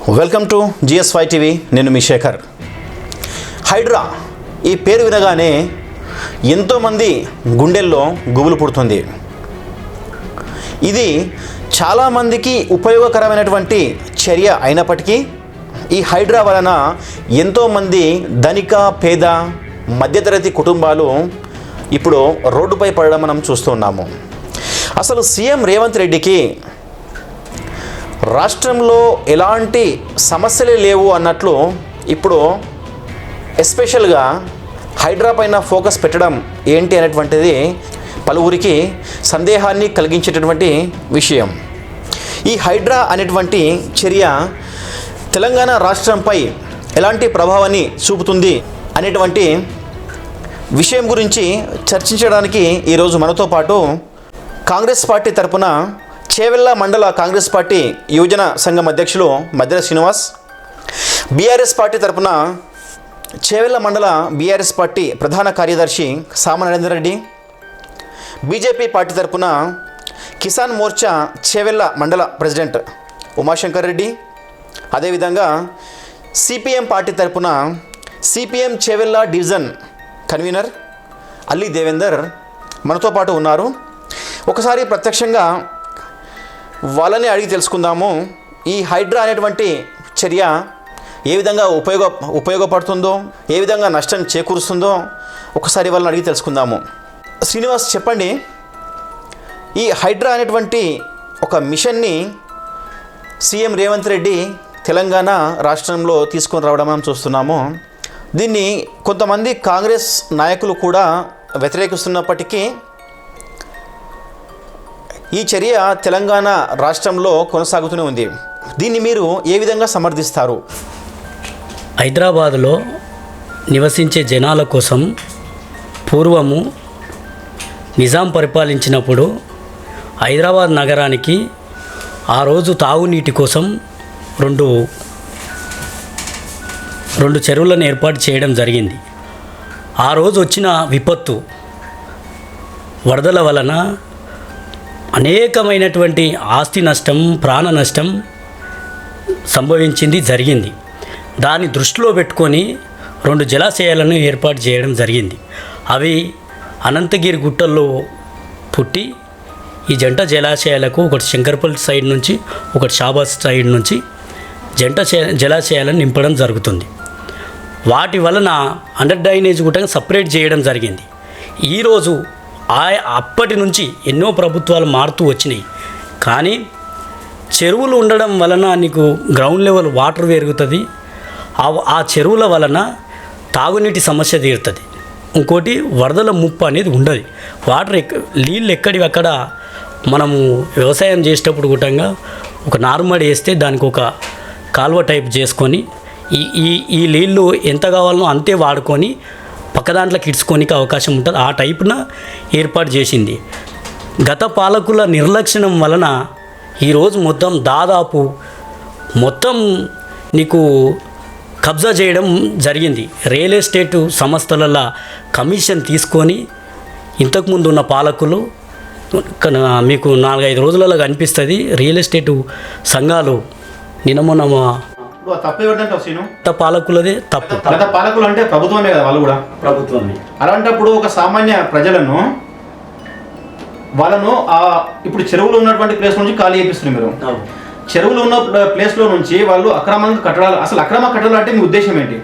Welcome to GS5 TV. నేను మీ శేఖర్. హైడ్రా ఈ పేరు వినగానే ఎంతోమంది గుండెల్లో గుబులు పుడుతుంది. ఇది చాలామందికి ఉపయోగకరమైనటువంటి చర్య అయినప్పటికీ ఈ హైడ్రా వలన ఎంతోమంది ధనిక పేద మధ్యతరగతి కుటుంబాలు ఇప్పుడు రోడ్డుపై పడడం మనం చూస్తున్నాము. అసలు సీఎం రేవంత్ రెడ్డికి రాష్ట్రంలో ఎలాంటి సమస్యలే లేవు అన్నట్లు ఇప్పుడు ఎస్పెషల్గా హైడ్రా పైన ఫోకస్ పెట్టడం ఏంటి అనేటువంటిది పలువురికి సందేహాన్ని కలిగించేటటువంటి విషయం. ఈ హైడ్రా అనేటువంటి చర్య తెలంగాణ రాష్ట్రంపై ఎలాంటి ప్రభావాన్ని చూపుతుంది అనేటువంటి విషయం గురించి చర్చించడానికి ఈరోజు మనతో పాటు కాంగ్రెస్ పార్టీ తరపున చేవెళ్ళ మండల కాంగ్రెస్ పార్టీ యువజన సంఘం అధ్యక్షులు మద్దెల శ్రీనివాస్, బీఆర్ఎస్ పార్టీ తరపున చేవెళ్ళ మండల బీఆర్ఎస్ పార్టీ ప్రధాన కార్యదర్శి సామ నరేందర్ రెడ్డి, బీజేపీ పార్టీ తరపున కిసాన్ మోర్చా చేవెళ్ళ మండల ప్రెసిడెంట్ ఉమాశంకర్ రెడ్డి, అదేవిధంగా సిపిఎం పార్టీ తరపున సిపిఎం చేవెళ్ళ డివిజన్ కన్వీనర్ అల్లి దేవేందర్ మనతో పాటు ఉన్నారు. ఒకసారి ప్రత్యక్షంగా వాళ్ళని అడిగి తెలుసుకుందాము. ఈ హైడ్రా అనేటువంటి చర్య ఏ విధంగా ఉపయోగపడుతుందో, ఏ విధంగా నష్టం చేకూరుస్తుందో ఒకసారి వాళ్ళని అడిగి తెలుసుకుందాము. శ్రీనివాస్, చెప్పండి, ఈ హైడ్రా అనేటువంటి ఒక మిషన్ని సీఎం రేవంత్ రెడ్డి తెలంగాణ రాష్ట్రంలో తీసుకొని రావడం మనం చూస్తున్నాము. దీన్ని కొంతమంది కాంగ్రెస్ నాయకులు కూడా వ్యతిరేకిస్తున్నప్పటికీ ఈ చర్య తెలంగాణ రాష్ట్రంలో కొనసాగుతూనే ఉంది. దీన్ని మీరు ఏ విధంగా సమర్థిస్తారు? హైదరాబాదులో నివసించే జనాల కోసం పూర్వము నిజాం పరిపాలించినప్పుడు హైదరాబాద్ నగరానికి ఆ రోజు తాగునీటి కోసం రెండు చెరువులను ఏర్పాటు చేయడం జరిగింది. ఆ రోజు వచ్చిన విపత్తు వరదల వలన అనేకమైనటువంటి ఆస్తి నష్టం, ప్రాణ నష్టం సంభవించింది, జరిగింది. దాన్ని దృష్టిలో పెట్టుకొని రెండు జలాశయాలను ఏర్పాటు చేయడం జరిగింది. అవి అనంతగిరి గుట్టల్లో పుట్టి ఈ జంట జలాశయాలకు ఒకటి శంకర్పల్లి సైడ్ నుంచి, ఒకటి షాబాద్ సైడ్ నుంచి జంట జలాశయాలను నింపడం జరుగుతుంది. వాటి వలన అండర్ డ్రైనేజ్ కూడా సపరేట్ చేయడం జరిగింది. ఈరోజు అప్పటి నుంచి ఎన్నో ప్రభుత్వాలు మారుతూ వచ్చినాయి. కానీ చెరువులు ఉండడం వలన నీకు గ్రౌండ్ లెవెల్ వాటర్ పెరుగుతుంది. ఆ చెరువుల వలన తాగునీటి సమస్య తీరుతుంది. ఇంకోటి వరదల ముప్పు అనేది ఉండదు. నీళ్ళు ఎక్కడివి అక్కడ మనము వ్యవసాయం చేసేటప్పుడు కూడా ఒక నార్మల్ వేస్తే దానికి ఒక కాలువ టైప్ చేసుకొని ఈ నీళ్ళు ఎంత కావాలనో అంతే వాడుకొని పక్క దాంట్లోకి ఇడ్చుకోనికి అవకాశం ఉంటుంది. ఆ టైపున ఏర్పాటు చేసింది. గత పాలకుల నిర్లక్ష్యం వలన ఈరోజు దాదాపు మొత్తం నీకు కబ్జా చేయడం జరిగింది. రియల్ ఎస్టేటు సంస్థల కమిషన్ తీసుకొని ఇంతకుముందు ఉన్న పాలకులు మీకు 4-5 రోజులలో కనిపిస్తుంది. రియల్ ఎస్టేటు సంఘాలు నిన్నమొన్న పాలకులదే తప్పు. గత పాలకులు అంటే ప్రభుత్వమే కదా, వాళ్ళు కూడా ప్రభుత్వమే. అలాంటప్పుడు ఒక సామాన్య ప్రజలను వాళ్ళను ఇప్పుడు చెరువులు ఉన్నటువంటి ప్లేస్ నుంచి ఖాళీ చేపిస్తున్నారు మీరు. చెరువులు ఉన్న ప్లేస్లో నుంచి వాళ్ళు అక్రమంగా కట్టడాలు, అసలు అక్రమ కట్టడాలు అంటే మీ ఉద్దేశం ఏంటి?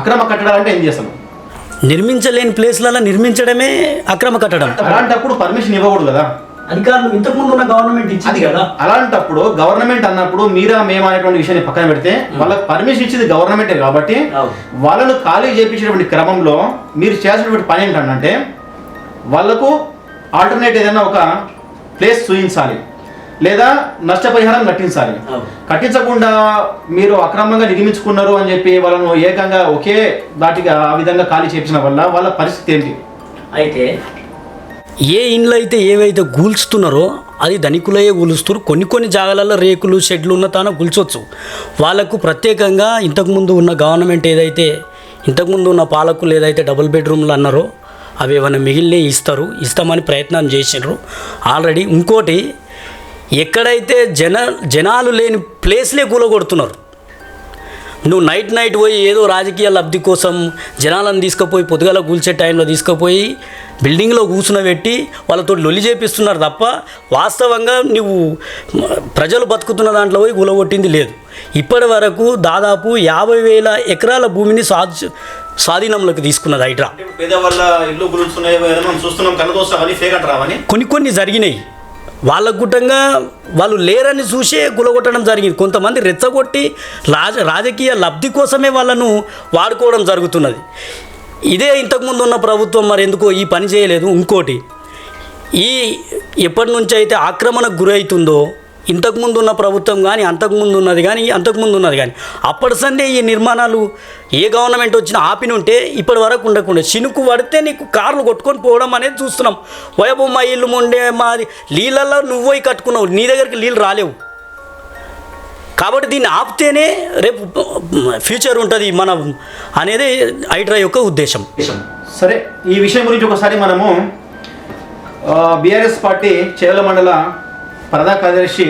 అక్రమ కట్టడాలు అంటే ఏం చేస్తాను? నిర్మించలేని ప్లేస్లలో నిర్మించడమే అక్రమ కట్టడం. అలాంటప్పుడు పర్మిషన్ ఇవ్వకూడదు కదా. అధికారులు ఇంతకుముందు ఉన్న గవర్నమెంట్ ఇచ్చింది కదా. అలాంటప్పుడు గవర్నమెంట్ అన్నప్పుడు మీరా మేము అనేటువంటి విషయాన్ని పక్కన పెడితే వాళ్ళకి పర్మిషన్ ఇచ్చింది గవర్నమెంటే కాబట్టి వాళ్ళను ఖాళీ చేయించేటువంటి క్రమంలో మీరు చేసినటువంటి పని ఏంటంటే వాళ్ళకు ఆల్టర్నేట్ ఏదైనా ఒక ప్లేస్ చూపించాలి, లేదా నష్టపరిహారం కట్టించాలి. కట్టించకుండా మీరు అక్రమంగా నిర్మించుకున్నారు అని చెప్పి వాళ్ళను ఏకంగా ఒకే దాటిగా ఆ విధంగా ఖాళీ చేయించిన వల్ల వాళ్ళ పరిస్థితి ఏంటి? అయితే ఏ ఇండ్లు అయితే ఏవైతే కూల్చుతున్నారో అది ధనికులయ్యే కూలుస్తారు. కొన్ని జాగాలలో రేకులు షెడ్లు ఉన్న తాను కూల్చొచ్చు. వాళ్ళకు ప్రత్యేకంగా ఇంతకుముందు ఉన్న గవర్నమెంట్ ఏదైతే ఇంతకుముందు ఉన్న పాలకులు ఏదైతే డబుల్ బెడ్రూమ్లు అన్నారో అవి ఏమైనా మిగిలిన ఇస్తామని ప్రయత్నం చేసినారు ఆల్రెడీ. ఇంకోటి ఎక్కడైతే జనాలు లేని ప్లేస్లే కూలగొడుతున్నారు. నువ్వు నైట్ పోయి ఏదో రాజకీయ లబ్ధి కోసం జనాలను తీసుకుపోయి పొద్దుగాల కూల్చే టైంలో తీసుకుపోయి బిల్డింగ్లో కూర్చునబెట్టి వాళ్ళతో లొల్లి చేపిస్తున్నారు తప్ప వాస్తవంగా నువ్వు ప్రజలు బతుకుతున్న దాంట్లో పోయి కూలగొట్టింది లేదు. ఇప్పటి వరకు దాదాపు 50,000 ఎకరాల భూమిని స్వాధీనంలోకి తీసుకున్నది హైడ్రా. పేదవాళ్ళ ఇల్లు గురుస్తున్నాయి మనం చూస్తున్నాం, కనుదోస్తామని ఫేక్ అంటారామని కొన్ని జరిగినాయి. వాళ్ళకు గుట్టంగా వాళ్ళు లేరని చూసే గులగొట్టడం జరిగింది. కొంతమంది రెచ్చగొట్టి రాజకీయ లబ్ధి కోసమే వాళ్ళను వాడుకోవడం జరుగుతున్నది. ఇదే ఇంతకుముందు ఉన్న ప్రభుత్వం మరి ఎందుకో ఈ పని చేయలేదు. ఇంకోటి, ఎప్పటి నుంచి అయితే ఆక్రమణకు గురవుతుందో ఇంతకుముందు ఉన్న ప్రభుత్వం కానీ అంతకుముందు ఉన్నది కానీ అప్పటి సందే ఈ నిర్మాణాలు ఏ గవర్నమెంట్ వచ్చినా ఆపినుంటే ఇప్పటి వరకు ఉండకుండా చినుకు పడితే నీకు కార్లు కొట్టుకొని పోవడం అనేది చూస్తున్నాం. వైపు మా ఇల్లు ఉండే మాది నీళ్ళల్లో నువ్వు పోయి కట్టుకున్నావు, నీ దగ్గరికి నీళ్ళు రాలేవు. కాబట్టి దీన్ని ఆపితేనే రేపు ఫ్యూచర్ ఉంటుంది మనం అనేది హైడ్రా యొక్క ఉద్దేశం. సరే, ఈ విషయం గురించి ఒకసారి మనము బీఆర్ఎస్ పార్టీ చేవెళ్ళ మండల ప్రధాన కార్యదర్శి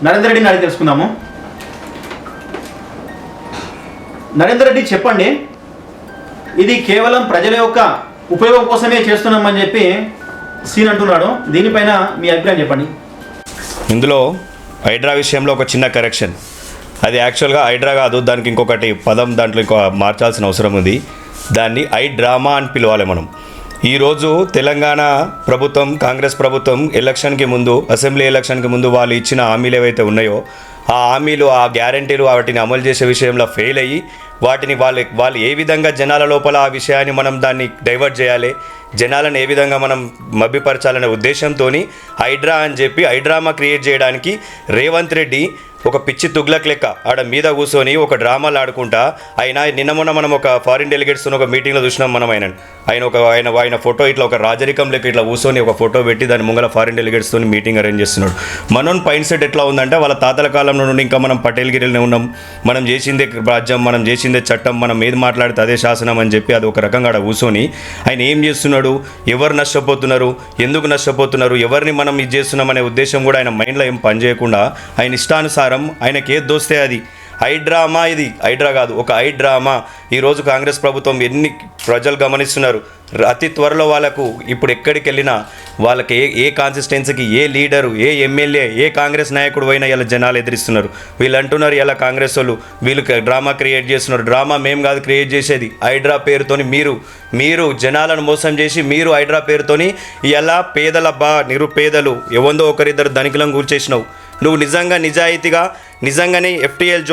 నరేందర్ రెడ్డిని అడిగి తెలుసుకుందాము. నరేందర్ రెడ్డి, చెప్పండి, ఇది కేవలం ప్రజల యొక్క ఉపయోగం కోసమే చేస్తున్నామని చెప్పి సీన్ అంటున్నాడు. దీనిపైన మీ అభిప్రాయం చెప్పండి. ఇందులో హైడ్రా విషయంలో ఒక చిన్న కరెక్షన్. అది యాక్చువల్గా హైడ్రా కాదు, దానికి ఇంకొకటి పదం దాంట్లో ఇంకో మార్చాల్సిన అవసరం ఉంది. దాన్ని హైడ్రామా అని పిలవాలి మనం. ఈరోజు తెలంగాణ ప్రభుత్వం, కాంగ్రెస్ ప్రభుత్వం ఎలక్షన్కి ముందు, అసెంబ్లీ ఎలక్షన్కి ముందు వాళ్ళు ఇచ్చిన హామీలు ఏవైతే ఉన్నాయో ఆ హామీలు, ఆ గ్యారంటీలు వాటిని అమలు చేసే విషయంలో ఫెయిల్ అయ్యి వాటిని వాళ్ళు ఏ విధంగా జనాల లోపల ఆ విషయాన్ని మనం దాన్ని డైవర్ట్ చేయాలి, జనాలను ఏ విధంగా మనం మభ్యపరచాలనే ఉద్దేశంతో హైడ్రా అని చెప్పి హైడ్రామా క్రియేట్ చేయడానికి రేవంత్ రెడ్డి ఒక పిచ్చి తుగ్లక్ లెక్క ఆడ మీద కూర్చొని ఒక డ్రామాలు ఆడుకుంటా నిన్న మొన్న మనం ఒక ఫారిన్ డెలిగేట్స్తో ఒక మీటింగ్లో చూసినాం మనం. ఆయన ఫోటో ఇట్లా ఒక రాజరికం లెక్క ఇట్లా కూర్చొని ఒక ఫోటో పెట్టి దాని ముంగల ఫారిన్ డెలిగేట్స్తో మీటింగ్ అరేంజ్ చేస్తున్నాడు. మనోన్ పైన్ సెట్ ఎట్లా ఉందంటే వాళ్ళ తాతల కాలంలో నుండి ఇంకా మనం పటేల్గిరిలోనే ఉన్నాం, మనం చేసిందే రాజ్యం, మనం చేసిందే చట్టం, మనం ఏది మాట్లాడితే అదే శాసనం అని చెప్పి అది ఒక రకంగా ఆడ కూర్చొని ఆయన ఏం చేస్తున్నాడు, ఎవరు నష్టపోతున్నారు, ఎందుకు నష్టపోతున్నారు, ఎవరిని మనం ఇది చేస్తున్నాం అనే ఉద్దేశం కూడా ఆయన మైండ్లో ఏం పనిచేయకుండా ఆయన ఇష్టానుసారం ఆయనకి ఏది దోస్తే అది హైడ్రామా. ఇది హైడ్రా కాదు, ఒక హైడ్రామా. ఈరోజు కాంగ్రెస్ ప్రభుత్వం ఎన్ని ప్రజలు గమనిస్తున్నారు. అతి త్వరలో వాళ్ళకు ఇప్పుడు ఎక్కడికి వెళ్ళినా వాళ్ళకి ఏ కాన్సిస్టెన్సీకి ఏ లీడరు, ఏ ఎమ్మెల్యే, ఏ కాంగ్రెస్ నాయకుడు అయినా ఇలా జనాలు ఎదిరిస్తున్నారు. వీళ్ళు అంటున్నారు ఇలా కాంగ్రెస్ వాళ్ళు వీళ్ళు డ్రామా క్రియేట్ చేస్తున్నారు. డ్రామా మేము కాదు క్రియేట్ చేసేది, హైడ్రా పేరుతోని మీరు జనాలను మోసం చేసి మీరు హైడ్రా పేరుతోని ఇలా నిరుపేదలు ఎవందో ఒకరిద్దరు ధనికులను కూర్చేసినావు. నువ్వు నిజంగానే ఎఫ్టీఎల్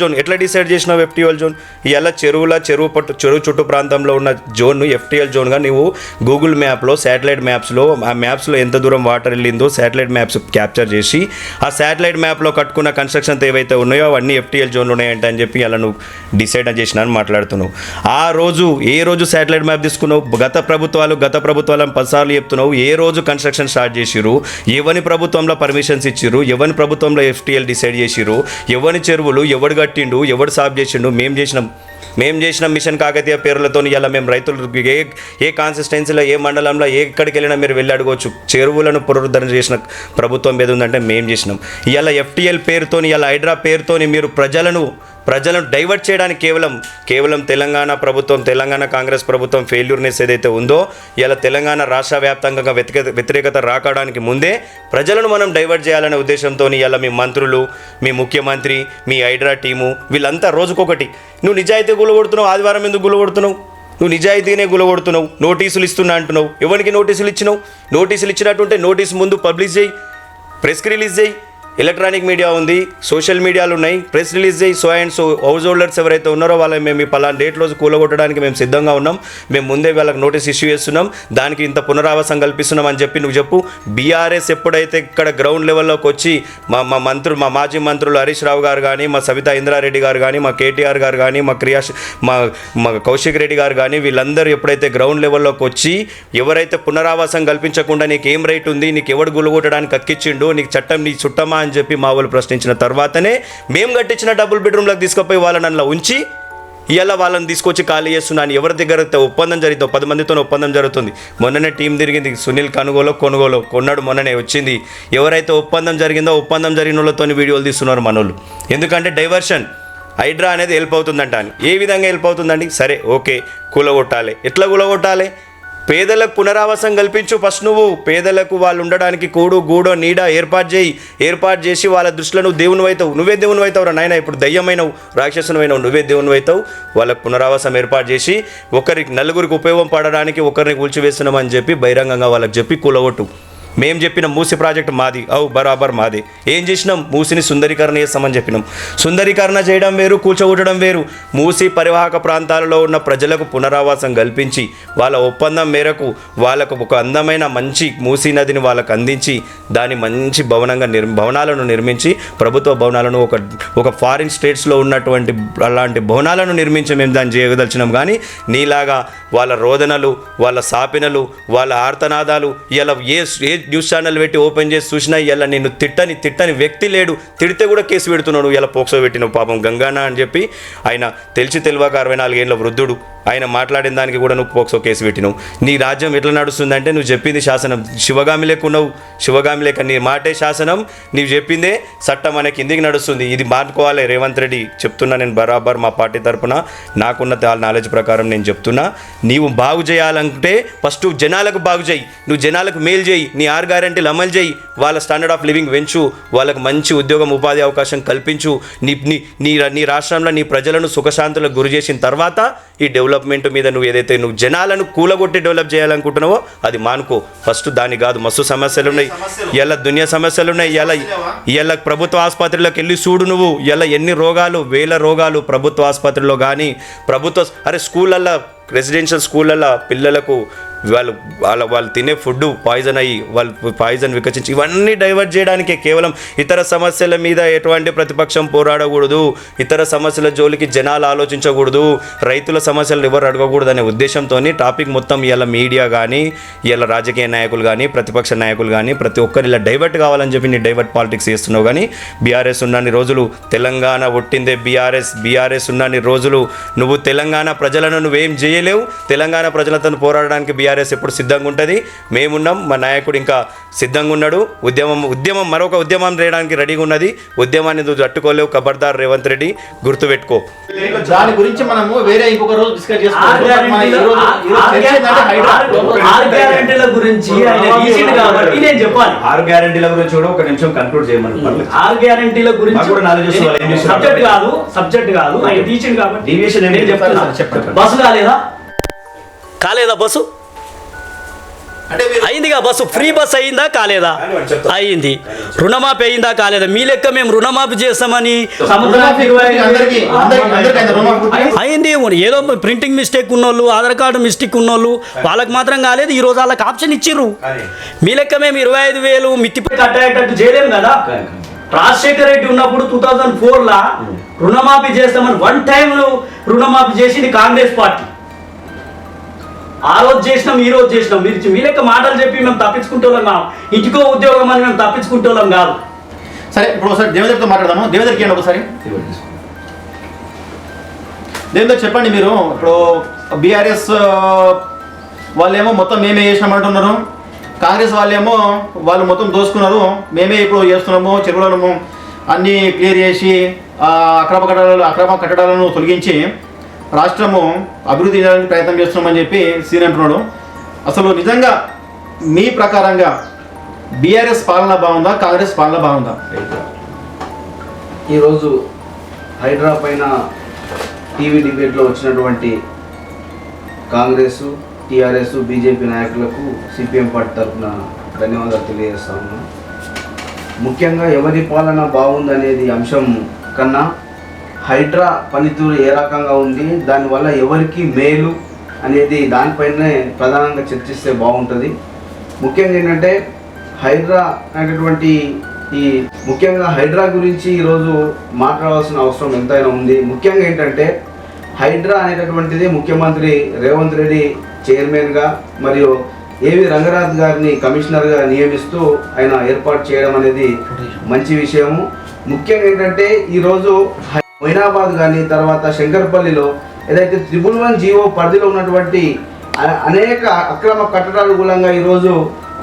జోన్ ఎట్లా డిసైడ్ చేసినావు? ఎఫ్టీఎల్ జోన్ ఇలా చెరువు చుట్టూ ప్రాంతంలో ఉన్న జోన్ను ఎఫ్టీఎల్ జోన్గా నువ్వు గూగుల్ మ్యాప్లో, శాటిలైట్ మ్యాప్స్లో, ఆ మ్యాప్స్లో ఎంత దూరం వాటర్ వెళ్ళిందో శాటిలైట్ మ్యాప్స్ క్యాప్చర్ చేసి ఆ శాటిలైట్ మ్యాప్లో కట్టుకున్న కన్స్ట్రక్షన్స్ ఏవైతే ఉన్నాయో అవన్నీ ఎఫ్టీఎల్ జోన్లు ఉన్నాయంట అని చెప్పి అలా నువ్వు డిసైడ్ చేసినా అని మాట్లాడుతున్నావు. ఏ రోజు శాటిలైట్ మ్యాప్ తీసుకున్నావు? గత ప్రభుత్వాలను 10 సార్లు చెప్తున్నావు. ఏ రోజు కన్స్ట్రక్షన్ స్టార్ట్ చేసిరు? ఎవరి ప్రభుత్వంలో పర్మిషన్స్ ఇచ్చిరు? ఎవరి ప్రభుత్వంలో ఎఫ్టీఎల్ డిసైడ్ చేసిరు? ఎవరి చెరువులు ఎవడు కట్టిండు, ఎవడు సాఫ్ చేసిండు? మేము చేసిన మిషన్ కాకతీయ పేర్లతో ఇలా మేము రైతులు ఏ కాన్సిస్టెన్సీలో, ఏ మండలంలో, ఎక్కడికి వెళ్ళినా మీరు వెళ్ళి అడగవచ్చు. చెరువులను పునరుద్ధరణ చేసిన ప్రభుత్వం ఏది ఉందంటే మేము చేసినాం. ఇలా ఎఫ్టీఎల్ పేరుతోని, ఇలా హైడ్రా పేరుతోని మీరు ప్రజలను డైవర్ట్ చేయడానికి కేవలం తెలంగాణ కాంగ్రెస్ ప్రభుత్వం ఫెయిల్యూర్నెస్ ఏదైతే ఉందో ఇలా తెలంగాణ రాష్ట్ర వ్యాప్తంగా వ్యతిరేకత రాకడానికి ముందే ప్రజలను మనం డైవర్ట్ చేయాలనే ఉద్దేశంతో ఇలా మీ మంత్రులు, మీ ముఖ్యమంత్రి, మీ హైడ్రా టీము వీళ్ళంతా రోజుకొకటి. నువ్వు నిజాయితీ గులగొడుతున్నావు, ఆదివారం ఎందుకు గులగొడుతున్నావు? నువ్వు నిజాయితీనే గులగొడుతున్నావు. నోటీసులు ఇస్తున్నా అంటున్నావు. ఎవరికి నోటీసులు ఇచ్చినావు? నోటీసులు ఇచ్చినట్టుంటే నోటీసు ముందు పబ్లిష్ చేయి, ప్రెస్ రిలీజ్ చేయి. ఎలక్ట్రానిక్ మీడియా ఉంది, సోషల్ మీడియాలు ఉన్నాయి, ప్రెస్ రిలీజ్ చేయి. హౌస్ హోల్డర్స్ ఎవరైతే ఉన్నారో వాళ్ళని మేము ఈ పలానా డేట్ రోజు కూలగొట్టడానికి మేము సిద్ధంగా ఉన్నాం, మేము ముందే వాళ్ళకి నోటీస్ ఇష్యూ చేస్తున్నాం, దానికి ఇంత పునరావాసం కల్పిస్తున్నాం అని చెప్పి నువ్వు చెప్పు. బీఆర్ఎస్ ఎప్పుడైతే ఇక్కడ గ్రౌండ్ లెవెల్లోకి వచ్చి మా మాజీ మంత్రులు హరీష్ రావు గారు కానీ, మా సబితా ఇంద్రారెడ్డి గారు కానీ, మా కేటీఆర్ గారు కానీ, మా కౌశిక్ రెడ్డి గారు కానీ వీళ్ళందరూ ఎప్పుడైతే గ్రౌండ్ లెవెల్లోకి వచ్చి ఎవరైతే పునరావాసం కల్పించకుండా నీకు ఏం రైట్ ఉంది, నీకు ఎవడు గులగొట్టడానికి అక్కిచ్చిండు, నీకు చట్టం నీ చుట్టమా అని చెప్పి మా వాళ్ళు ప్రశ్నించిన తర్వాతనే మేము కట్టించిన డబుల్ బెడ్రూమ్లకు తీసుకుపోయి వాళ్ళని అందులో ఉంచి ఇవాళ వాళ్ళని తీసుకొచ్చి ఖాళీ చేస్తున్నాను. ఎవరి దగ్గర ఒప్పందం జరిగితే 10 మందితో ఒప్పందం జరుగుతుంది. మొన్ననే టీం తిరిగింది, సునీల్ కొనుగోలు కొన్నాడు, మొన్ననే వచ్చింది. ఎవరైతే ఒప్పందం జరిగిందో ఒప్పందం జరిగిన వాళ్ళతో వీడియోలు తీస్తున్నారు మనోళ్ళు. ఎందుకంటే డైవర్షన్ హైడ్రా అనేది హెల్ప్ అవుతుందంట అని. ఏ విధంగా హెల్ప్ అవుతుందండి? సరే ఓకే, కూలగొట్టాలి. ఎట్లా కూలగొట్టాలి? పేదలకు పునరావాసం కల్పించు. ఫస్ట్ నువ్వు పేదలకు వాళ్ళు ఉండడానికి గూడో నీడ ఏర్పాటు చేసి వాళ్ళ దృష్టిలో నువ్వు దేవుని అవుతావు. నువ్వే దేవుని అవుతావు నాయన. ఇప్పుడు దయ్యమైనవు, రాక్షసునమైనవు, నువ్వే దేవుని అవుతావు. వాళ్ళకు పునరావాసం ఏర్పాటు చేసి నలుగురికి ఉపయోగం పడడానికి ఒకరిని కూల్చివేస్తున్నామని చెప్పి బహిరంగంగా వాళ్ళకి చెప్పి కూలగొట్టు. మేము చెప్పిన మూసి ప్రాజెక్టు మాది, బరాబర్ మాది. ఏం చేసినాం? మూసిని సుందరీకరణ చేస్తామని చెప్పినాం. సుందరీకరణ చేయడం వేరు, కూల్చగొట్టడం వేరు. మూసి పరివాహక ప్రాంతాలలో ఉన్న ప్రజలకు పునరావాసం కల్పించి వాళ్ళ ఒప్పందం మేరకు వాళ్ళకు ఒక అందమైన మంచి మూసీ నదిని వాళ్ళకు అందించి దాని మంచి భవనాలను నిర్మించి ప్రభుత్వ భవనాలను ఒక ఫారిన్ స్టేట్స్లో ఉన్నటువంటి అలాంటి భవనాలను నిర్మించి మేము దాన్ని చేయదలిచినాం. కానీ నీలాగా వాళ్ళ రోదనలు, వాళ్ళ సాపినలు, వాళ్ళ ఆర్తనాదాలు ఇలా ఏ న్యూస్ ఛానల్ పెట్టి ఓపెన్ చేసి చూసినా ఇలా నిన్ను తిట్టని వ్యక్తి లేడు. తిడితే కూడా కేసు పెడుతున్నాడు. ఇలా పోక్సో పెట్టిన పాపం గంగానా అని చెప్పి ఆయన తెలియక 64 ఏళ్ళ వృద్ధుడు. ఆయన మాట్లాడిన దానికి కూడా నువ్వు పోక్సో కేసు పెట్టినావు. నీ రాజ్యం ఎట్లా నడుస్తుందంటే నువ్వు చెప్పింది శాసనం, శివగామి లేకున్నావు. శివగామి లేక నీ మాటే శాసనం, నీవు చెప్పిందే చట్టం అనే కిందికి నడుస్తుంది. ఇది మార్చుకోవాలి రేవంత్ రెడ్డి. చెప్తున్నా నేను బరాబర్ మా పార్టీ తరఫున నాకున్న నాలెడ్జ్ ప్రకారం నేను చెప్తున్నా. నీవు బాగు చేయాలంటే ఫస్ట్ జనాలకు బాగు చేయి, నువ్వు జనాలకు మేలు చేయి, నీ 6 గ్యారెంటీలు అమలు చేయి, వాళ్ళ స్టాండర్డ్ ఆఫ్ లివింగ్ పెంచు, వాళ్ళకు మంచి ఉద్యోగం ఉపాధి అవకాశం కల్పించు. నీ రాష్ట్రంలో నీ ప్రజలను సుఖశాంతులకు గురి చేసిన తర్వాత ఈ డెవలప్మెంట్ మీద నువ్వు జనాలను కూలగొట్టి డెవలప్ చేయాలనుకుంటున్నావో అది మానుకో. ఫస్ట్ దాని కాదు, మస్తు సమస్యలు ఉన్నాయి. ఇలా దునియా సమస్యలు ఉన్నాయి. ఇలా ప్రభుత్వ ఆసుపత్రిలోకి వెళ్ళి చూడు నువ్వు. ఇలా ఎన్ని రోగాలు, వేల రోగాలు ప్రభుత్వ ఆసుపత్రిలో కానీ స్కూళ్ళల్లో, రెసిడెన్షియల్ స్కూళ్ళల్లో పిల్లలకు వాళ్ళు తినే ఫుడ్ పాయిజన్ అయ్యి వాళ్ళు పాయిజన్ వికసించి ఇవన్నీ డైవర్ట్ చేయడానికే. కేవలం ఇతర సమస్యల మీద ఎటువంటి ప్రతిపక్షం పోరాడకూడదు, ఇతర సమస్యల జోలికి జనాలు ఆలోచించకూడదు, రైతుల సమస్యలు ఎవరు అడగకూడదు అనే ఉద్దేశంతో టాపిక్ మొత్తం ఇలా మీడియా కానీ ఇలా రాజకీయ నాయకులు కానీ ప్రతిపక్ష నాయకులు కానీ ప్రతి ఒక్కరు ఇలా డైవర్ట్ కావాలని చెప్పి నీ డైవర్ట్ పాలిటిక్స్ చేస్తున్నావు. కానీ బీఆర్ఎస్ ఉన్నన్ని రోజులు తెలంగాణ ఒట్టిందే బీఆర్ఎస్ ఉన్నన్ని రోజులు నువ్వు తెలంగాణ ప్రజలను నువ్వేం చేయలేవు. తెలంగాణ ప్రజలతో పోరాడడానికి బీఆర్ఎస్ ఎప్పుడు సిద్ధంగా ఉంటుంది. మేమున్నాం, మా నాయకుడు ఇంకా సిద్ధంగా ఉన్నాడు. ఉద్యమం మరొక ఉద్యమం చేయడానికి రెడీగా ఉన్నది. ఉద్యమాన్ని నువ్వు తట్టుకోలేవు. ఖబర్దార్ రేవంత్ రెడ్డి, గుర్తుపెట్టుకో. దాని గురించి మనము వేరే ఇంకొక రోజు డిస్కస్ చెప్పాలి. 6 గ్యారెంటీల గురించి కూడా ఒక నిమిషం కన్క్లూడ్ చేయమని. 6 గ్యారెంటీల గురించి సబ్జెక్ట్ కాదు ఆయన టీచింగ్ కాబట్టి బస్సు కాలేదా బస్సు అయిందిగా. బస్సు ఫ్రీ బస్ అయిందా కాలేదా? అయింది. రుణమాఫీ అయిందా కాలేదా? మీ లెక్క మేము రుణమాఫీ చేస్తామని అయింది. ఏదో ప్రింటింగ్ మిస్టేక్ ఉన్నోళ్ళు, ఆధార్ కార్డు మిస్టేక్ ఉన్నోళ్ళు వాళ్ళకి మాత్రం కాలేదు. ఈ రోజు వాళ్ళకి ఆప్షన్ ఇచ్చిర్రు. మీ లెక్క మేము 25,000 మిత్తిపై కట్టేటట్టు చేయలేము కదా. రాజశేఖర రెడ్డి ఉన్నప్పుడు 2004 రుణమాఫీ చేస్తామని 1 టైం రుణమాఫీ చేసింది కాంగ్రెస్ పార్టీ. ఆ రోజు చేసినాం, ఈ రోజు చేసినాం. మీ లెక్క మాటలు చెప్పి మేము తప్పించుకుంటోళ్ళం కాదు. ఇంటికో ఉద్యోగం అని మేము తప్పించుకుంటోళ్ళం కాదు. సరే, ఇప్పుడు ఒకసారి దేవేందర్తో మాట్లాడదాము. దేవేందర్కి ఏంటి ఒకసారి దేవేందర్ చెప్పండి. మీరు ఇప్పుడు బీఆర్ఎస్ వాళ్ళేమో మొత్తం మేమే చేసినామంటున్నారు, కాంగ్రెస్ వాళ్ళు మొత్తం దోసుకున్నారు, మేమే ఇప్పుడు చేస్తున్నాము, చెరువులను అన్నీ క్లియర్ చేసి అక్రమ కట్టడాలను తొలగించి రాష్ట్రము అభివృద్ధి చేయడానికి ప్రయత్నం చేస్తున్నామని చెప్పి సీన్ అంటున్నాడు. అసలు నిజంగా మీ ప్రకారంగా బీఆర్ఎస్ పాలన బాగుందా, కాంగ్రెస్ పాలన బాగుందా? ఈరోజు హైడ్రా పైన టీవీ డిబేట్లో వచ్చినటువంటి కాంగ్రెస్, టీఆర్ఎస్, బీజేపీ నాయకులకు సిపిఎం పార్టీ తరఫున ధన్యవాదాలు తెలియజేస్తా ఉన్నాం. ముఖ్యంగా ఎవరి పాలన బాగుందనేది అంశం కన్నా హైడ్రా పనితీరు ఏ రకంగా ఉంది, దానివల్ల ఎవరికి మేలు అనేది దానిపైనే ప్రధానంగా చర్చిస్తే బాగుంటుంది. ముఖ్యంగా ఏంటంటే హైడ్రా అనేటటువంటి ముఖ్యంగా హైడ్రా గురించి ఈరోజు మాట్లాడాల్సిన అవసరం ఎంతైనా ఉంది. ముఖ్యంగా ఏంటంటే హైడ్రా అనేటటువంటిది ముఖ్యమంత్రి రేవంత్ రెడ్డి చైర్మన్గా మరియు ఏవి రంగరాజ్ గారిని కమిషనర్గా నియమిస్తూ ఆయన ఏర్పాటు చేయడం అనేది మంచి విషయము. ముఖ్యంగా ఏంటంటే ఈరోజు మొయినాబాద్ కానీ తర్వాత శంకర్పల్లిలో ఏదైతే 111 జీవో పరిధిలో ఉన్నటువంటి అనేక అక్రమ కట్టడాలు కూడా ఈరోజు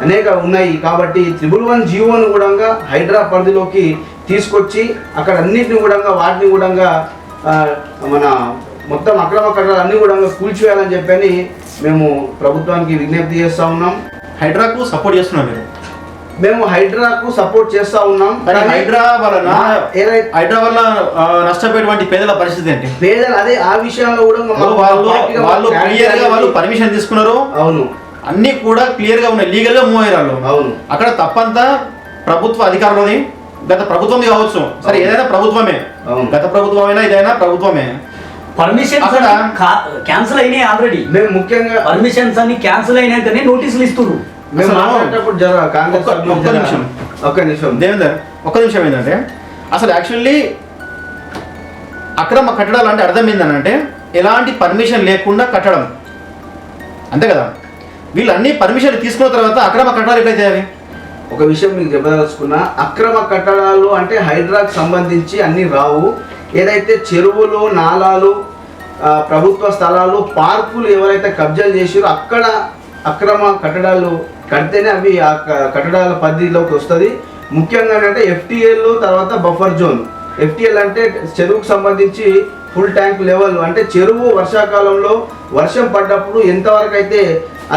అనేక ఉన్నాయి. కాబట్టి 111 జీవోను కూడా హైడ్రా పరిధిలోకి తీసుకొచ్చి అక్కడ అన్నింటిని కూడా వాటిని కూడా మన మొత్తం అక్రమ కట్టడాలు అన్నీ కూడా కూల్చివేయాలని చెప్పని మేము ప్రభుత్వానికి విజ్ఞప్తి చేస్తూ ఉన్నాం. హైడ్రాకు సపోర్ట్ చేస్తున్నాం మేము హైడ్రాకు సపోర్ట్ చేస్తూ ఉన్నాం. హైడ్రా వల్ల నష్టపోయేటువంటి పేదల పరిస్థితి ఏంటి? పేదలు అదే ఆ విషయంలో కూడా వాళ్ళు క్లియర్ గా వాళ్ళు పర్మిషన్ తీసుకున్నారు. అవును, అన్ని కూడా క్లియర్ గా ఉన్నాయి, లీగల్ గా మూవ్ అయ్యారు. అవును, అక్కడ తప్పంతా ప్రభుత్వ అధికారులది, గత ప్రభుత్వం కావచ్చు, సరే ఏదైనా ప్రభుత్వమే, గత ప్రభుత్వం అయినా ఇదైనా ప్రభుత్వమే. పర్మిషన్ క్యాన్సిల్ అయినాయి ఆల్రెడీ. మేము ముఖ్యంగా పర్మిషన్స్ అన్ని క్యాన్సిల్ అయినాకనే నోటీసులు ఇస్తున్నారు. మేము మాట్లాడేటప్పుడు ఒక్క నిమిషం దేవేందర్, ఒక్క నిమిషం ఏంటంటే అసలు యాక్చువల్లీ అక్రమ కట్టడాలు అంటే అర్థం ఏంటంటే ఎలాంటి పర్మిషన్ లేకుండా కట్టడం, అంతే కదా. వీళ్ళు అన్ని పర్మిషన్ తీసుకున్న తర్వాత అక్రమ కట్టడాలు ఎట్లయితే అవి? ఒక విషయం మీకు చెప్పదలుచుకున్నా, అక్రమ కట్టడాలు అంటే హైడ్రాకు సంబంధించి అన్ని రావు. ఏదైతే చెరువులు, నాలాలు, ప్రభుత్వ స్థలాలు, పార్కులు ఎవరైతే కబ్జాలు చేసారో అక్కడ అక్రమ కట్టడాలు కడితేనే అవి ఆ కట్టడాల పరిధిలోకి వస్తుంది. ముఖ్యంగా అంటే FTL, తర్వాత బఫర్ జోన్. FTL అంటే చెరువుకు సంబంధించి ఫుల్ ట్యాంక్ లెవెల్, అంటే చెరువు వర్షాకాలంలో వర్షం పడ్డప్పుడు ఎంతవరకు అయితే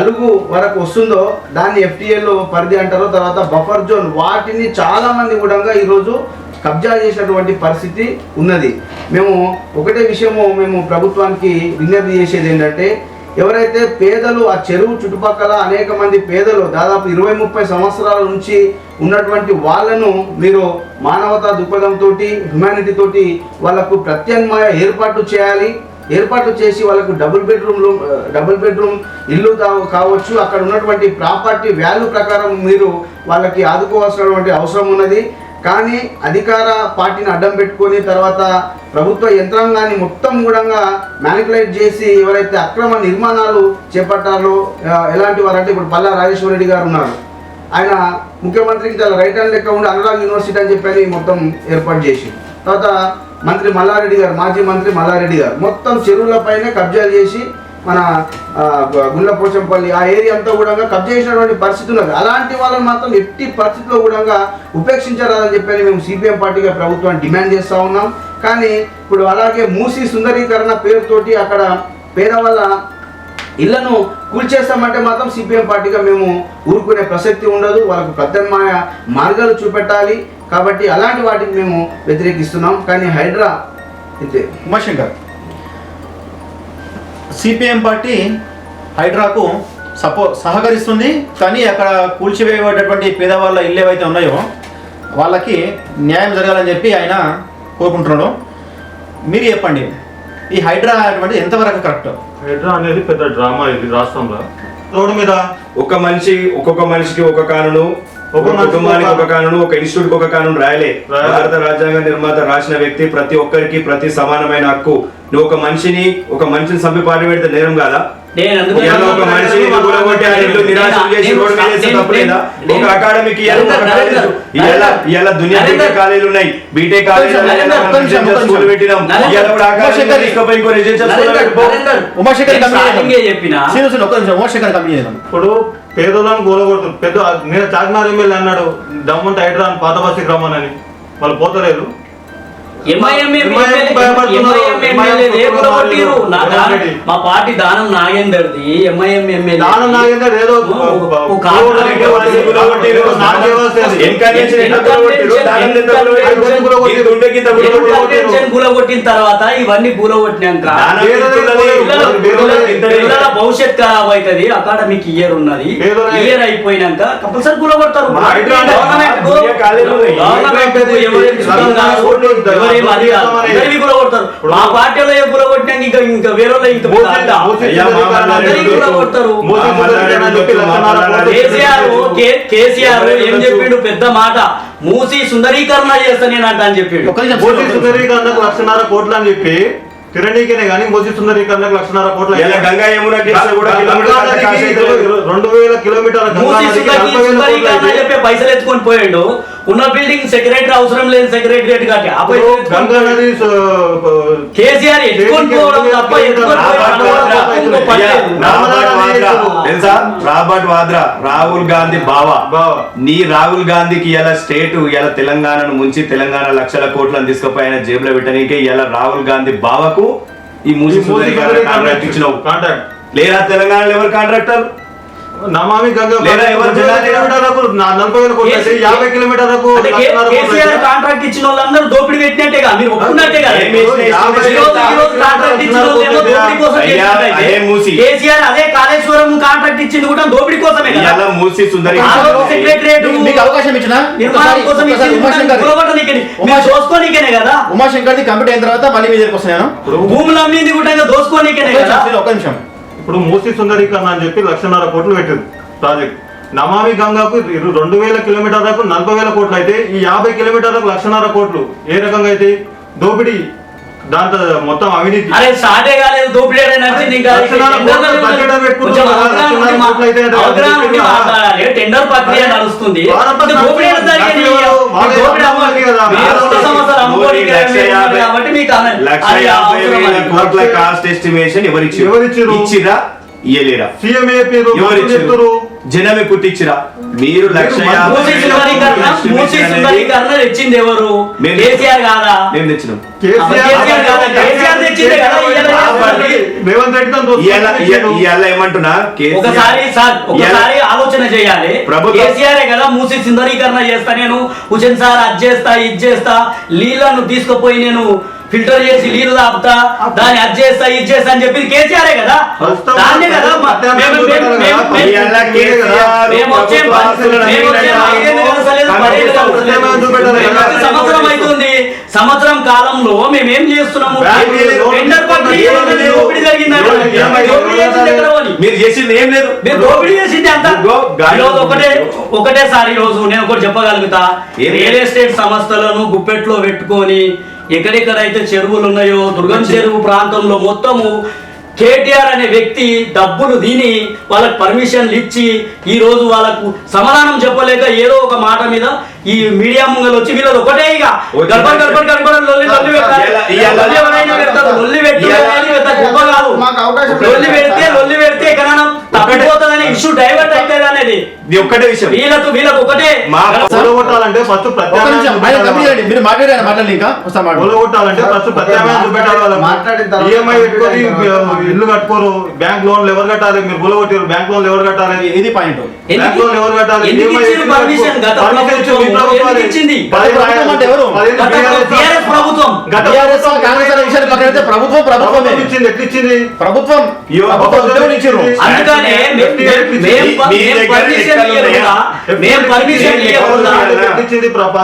అలుగు వరకు వస్తుందో దాన్ని FTL పరిధి అంటారు. తర్వాత బఫర్ జోన్, వాటిని చాలామంది కూడా ఈరోజు కబ్జా చేసినటువంటి పరిస్థితి ఉన్నది. మేము ఒకటే విషయము మేము ప్రభుత్వానికి విజ్ఞప్తి చేసేది ఏంటంటే, ఎవరైతే పేదలు ఆ చెరువు చుట్టుపక్కల అనేక మంది పేదలు దాదాపు 20-30 సంవత్సరాల నుంచి ఉన్నటువంటి వాళ్ళను మీరు మానవతా దృక్పథంతో, హ్యుమానిటీ తోటి వాళ్ళకు ప్రత్యామ్నాయ ఏర్పాటు చేయాలి. ఏర్పాటు చేసి వాళ్ళకు డబుల్ బెడ్రూమ్ ఇల్లు కావచ్చు, అక్కడ ఉన్నటువంటి ప్రాపర్టీ వాల్యూ ప్రకారం మీరు వాళ్ళకి ఆదుకోవాల్సినటువంటి అవసరం ఉన్నది. కానీ అధికార పార్టీని అడ్డం పెట్టుకొని తర్వాత ప్రభుత్వ యంత్రాంగాన్ని మొత్తం కూడా మ్యానిపులేట్ చేసి ఎవరైతే అక్రమ నిర్మాణాలు చేపట్టారో, ఎలాంటి వారంటే ఇప్పుడు పల్లా రాజేశ్వర రెడ్డి గారు ఉన్నారు, ఆయన ముఖ్యమంత్రికి చాలా రైట్ హ్యాండ్ లెక్క ఉండి అనురాగ్ యూనివర్సిటీ అని చెప్పని మొత్తం ఏర్పాటు చేసి, తర్వాత మంత్రి మల్లారెడ్డి గారు, మాజీ మంత్రి మల్లారెడ్డి గారు మొత్తం చెరువులపైనే కబ్జాలు చేసి మన గుండ్లపోచంపల్లి ఆ ఏరియా అంతా కూడా కబ్జా చేసినటువంటి పరిస్థితి ఉన్నది. అలాంటి వాళ్ళని మాత్రం ఎట్టి పరిస్థితిలో కూడా ఉపేక్షించరాదని చెప్పని మేము CPM పార్టీగా ప్రభుత్వాన్ని డిమాండ్ చేస్తూ ఉన్నాం. కానీ ఇప్పుడు అలాగే మూసీ సుందరీకరణ పేరుతోటి అక్కడ పేదవాళ్ళ ఇళ్లను కూల్చేస్తామంటే మాత్రం CPM పార్టీగా మేము ఊరుకునే ప్రసక్తి ఉండదు. వాళ్ళకు ప్రత్యామ్నాయ మార్గాలు చూపెట్టాలి. కాబట్టి అలాంటి వాటికి మేము వ్యతిరేకిస్తున్నాం. కానీ హైడ్రా ఇంతే. ఉమాశంకర్, CPM పార్టీ హైడ్రాకు సహకరిస్తుంది, కానీ అక్కడ కూల్చివేయబడ్డటువంటి పేదవాళ్ళ ఇల్లు ఏవైతే ఉన్నాయో వాళ్ళకి న్యాయం జరగాలని చెప్పి ఆయన కోరుకుంటున్నాడు. మీరు చెప్పండి, ఈ హైడ్రా అటువంటి ఎంతవరకు కరెక్ట్? హైడ్రా అనేది పెద్ద డ్రామా ఇది రాష్ట్రంలో. రోడ్డు మీద ఒక్కొక్క మనిషికి ఒక కానూను, ఒక కుటుంబానికి ఒక కానూను, ఒక ఇన్స్టిట్యూట్ ఒక కానూను రాయలే. భారత రాజ్యాంగ నిర్మాత రాసిన వ్యక్తి ప్రతి ఒక్కరికి ప్రతి సమానమైన హక్కు. నువ్వు ఒక మనిషిని చంపి పాటు పెడితే నేరం కాదా? ఒక మనిషిని ఒక అకాడమీకి ఇలా దునియా బీటెక్ కాలేజీలు ఉన్నాయి, బీటెక్ కాలేజీలు పెట్టినాం. ఇప్పుడు పేదలను గోలగొడుతుంది. పెద్ద నేను చార్మినార్ ఎమ్మెల్యే అన్నాడు దమ్మంటే హైడ్రా అని పాత బస్తికి రమ్మనని, వాళ్ళు పోతలేదు. మా పార్టీ దానం నాగేందర్ది MIM ఎమ్మెల్యే ఏదో కూలగొట్టిన తర్వాత ఇవన్నీ కూలగొట్టినాక పిల్లల భవిష్యత్ ఖరాబ్ అవుతుంది. అకాడమిక్ ఇయర్ ఉన్నది, ఇయర్ అయిపోయినాక కంపల్సరీ కూలగొడతారు. మా పార్టీలో కూలగొట్టినాక ఇంకా వేరే కేసీఆర్ ఏం చెప్పిండు? పెద్ద మాట, మూసి సుందరీకరణ చేస్తా నేనంట అని చెప్పిండు. మూసి సుందరీకరణకు 1,50,000 కోట్లు అని చెప్పి తిరణికినే కానీ మూసి సుందరీకరణకు 1,50,000 కోట్లు. గంగా యమున 2,000 కిలోమీటర్ల చెప్పే పైసలు ఎత్తుకొని పోయాడు. ఉన్న బిల్డింగ్ సెక్రటరీ అవసరం లేదు, సెక్రటరియట్ కట్టి గంగా నది కేసీఆర్ ఎత్తుకొని పోవడం తప్ప ఎత్తుకొని పోయి పడవడం ఇంకో పని లేదు. తెలుసా రాబర్ట్ వాద్రా రాహుల్ గాంధీ బావా నీ రాహుల్ గాంధీకి ఇలా స్టేట్ ఇలా తెలంగాణను ముంచి తెలంగాణ లక్షల కోట్లను తీసుకుపోయి ఆయన జేబులో పెట్టడానికి ఇలా రాహుల్ గాంధీ బావకు ఈ మూసి కాంట్రాక్ట్ ఇచ్చినావు. లేదా తెలంగాణలో ఎవరు కాంట్రాక్టర్? నమామి గంగా లేదా ఎవరు జిల్లా 40,000 కోట్లు అయితే 50 కిలోమీటర్లకు కేసీఆర్ కాంట్రాక్ట్ ఇచ్చిన వాళ్ళందరూ దోపిడీ పెట్టినట్టేగా, మీరు ఒప్పుకున్నట్టే కదా. కేసీఆర్ అదే కాళేశ్వరం కాంట్రాక్ట్ ఇచ్చింది కూడా దోపిడీ కోసమే కదా. మూసి సుందరి సెక్రటరేట్ మీకు అవకాశం ఇచ్చిన నిర్మాణం కోసం దోసుకోనికేనే కదా. ఉమాశంకర్ది కంప్లీట్ అయిన తర్వాత మళ్ళీ మీ దగ్గరికి వస్తున్నాను. భూములు అమ్మింది కూడా దోసుకోనికేనే కదా. ఒక నిమిషం. ఇప్పుడు మూసి సుందరీకరణ అని చెప్పి 1,00,000 కోట్లు పెట్టారు ప్రాజెక్ట్. నమామి గంగాకు 2,000 కిలోమీటర్లకు 40,000 కోట్లు అయితే ఈ 50 కిలోమీటర్లకు 1,00,000 కోట్లు ఏ రకంగా అయితే దోపిడీ, దాంతో మొత్తం అవినీతి. అరే స్టార్టే కాలేదు దోపిడీ నడిచింది. ఇంకా టెండర్ ప్రక్రియ నడుస్తుంది. కాబట్టి మీకు 1,50,000 కోట్ల కాస్ట్ ఎస్టిమేషన్ ఎవరిచ్చిరా ఇయ్యలేరా? జనమే పుట్టించిరా? మీరు 1,50,000 తెచ్చింది ఎవరు? కేసీఆర్ కాదా? మేము తెచ్చినాం. ఏమంటున్నా ఒకసారి ఆలోచన చేయాలి. కేసీఆర్ కదా మూసి సుందరీకరణ చేస్తా, నేను హుసేన్ సార్ అది చేస్తా ఇది చేస్తా, నీళ్లను తీసుకుపోయి నేను ఫిల్టర్ చేసి నీళ్లు తాపుతా, దాన్ని అది చేస్తా ఇది చేస్తా అని చెప్పింది కేసీఆరే కదా. దాన్నే కదా సంవత్సరం అవుతుంది. సంవత్సరం కాలంలో మేమేం చేస్తున్నాము? టెండర్ ప్రక్రియ మీరు చేసింది ఏం లేదు. మీరు దోపిడీ చేసింది అంత. ఒకటేసారి ఈరోజు నేను ఒకటి చెప్పగలుగుతా. రియల్ ఎస్టేట్ సంస్థలను గుప్పెట్లో పెట్టుకొని ఎక్కడెక్కడైతే చెరువులు ఉన్నాయో దుర్గం చెరువు ప్రాంతంలో మొత్తము కేటీఆర్ అనే వ్యక్తి డబ్బులు తిని వాళ్ళకి పర్మిషన్లు ఇచ్చి ఈ రోజు వాళ్ళకు సమాధానం చెప్పలేక ఏదో ఒక మాట మీద ఈ మీడియా ముంగలు వచ్చి వీళ్ళది ఒకటే ఇక లొల్లి పెడితే ఎక్కడైనా తప్పిపోతుందని ఇష్యూ డైవర్ట్ అవుతుంది అనేది ఒక్కటే విషయం. వీళ్ళకు ఒకటే కొట్టాలంటే ఫస్ట్ మీరు మాట్లాడారు ఇంకా కొట్టాలంటే ఫస్ట్ ప్రత్యామ్నాయం చూపెట్టాలి. ఈఎంఐ పెట్టుకొని ఇల్లు కట్టుకోరు. బ్యాంక్ లోన్లు ఎవరు కట్టాలి? మీరు బుల కొట్టారు. బ్యాంక్ లోన్లు ఎవరు కట్టాలి? ఇది పాయింట్. బ్యాంక్ లోన్లు ఎవరు కట్టాలి?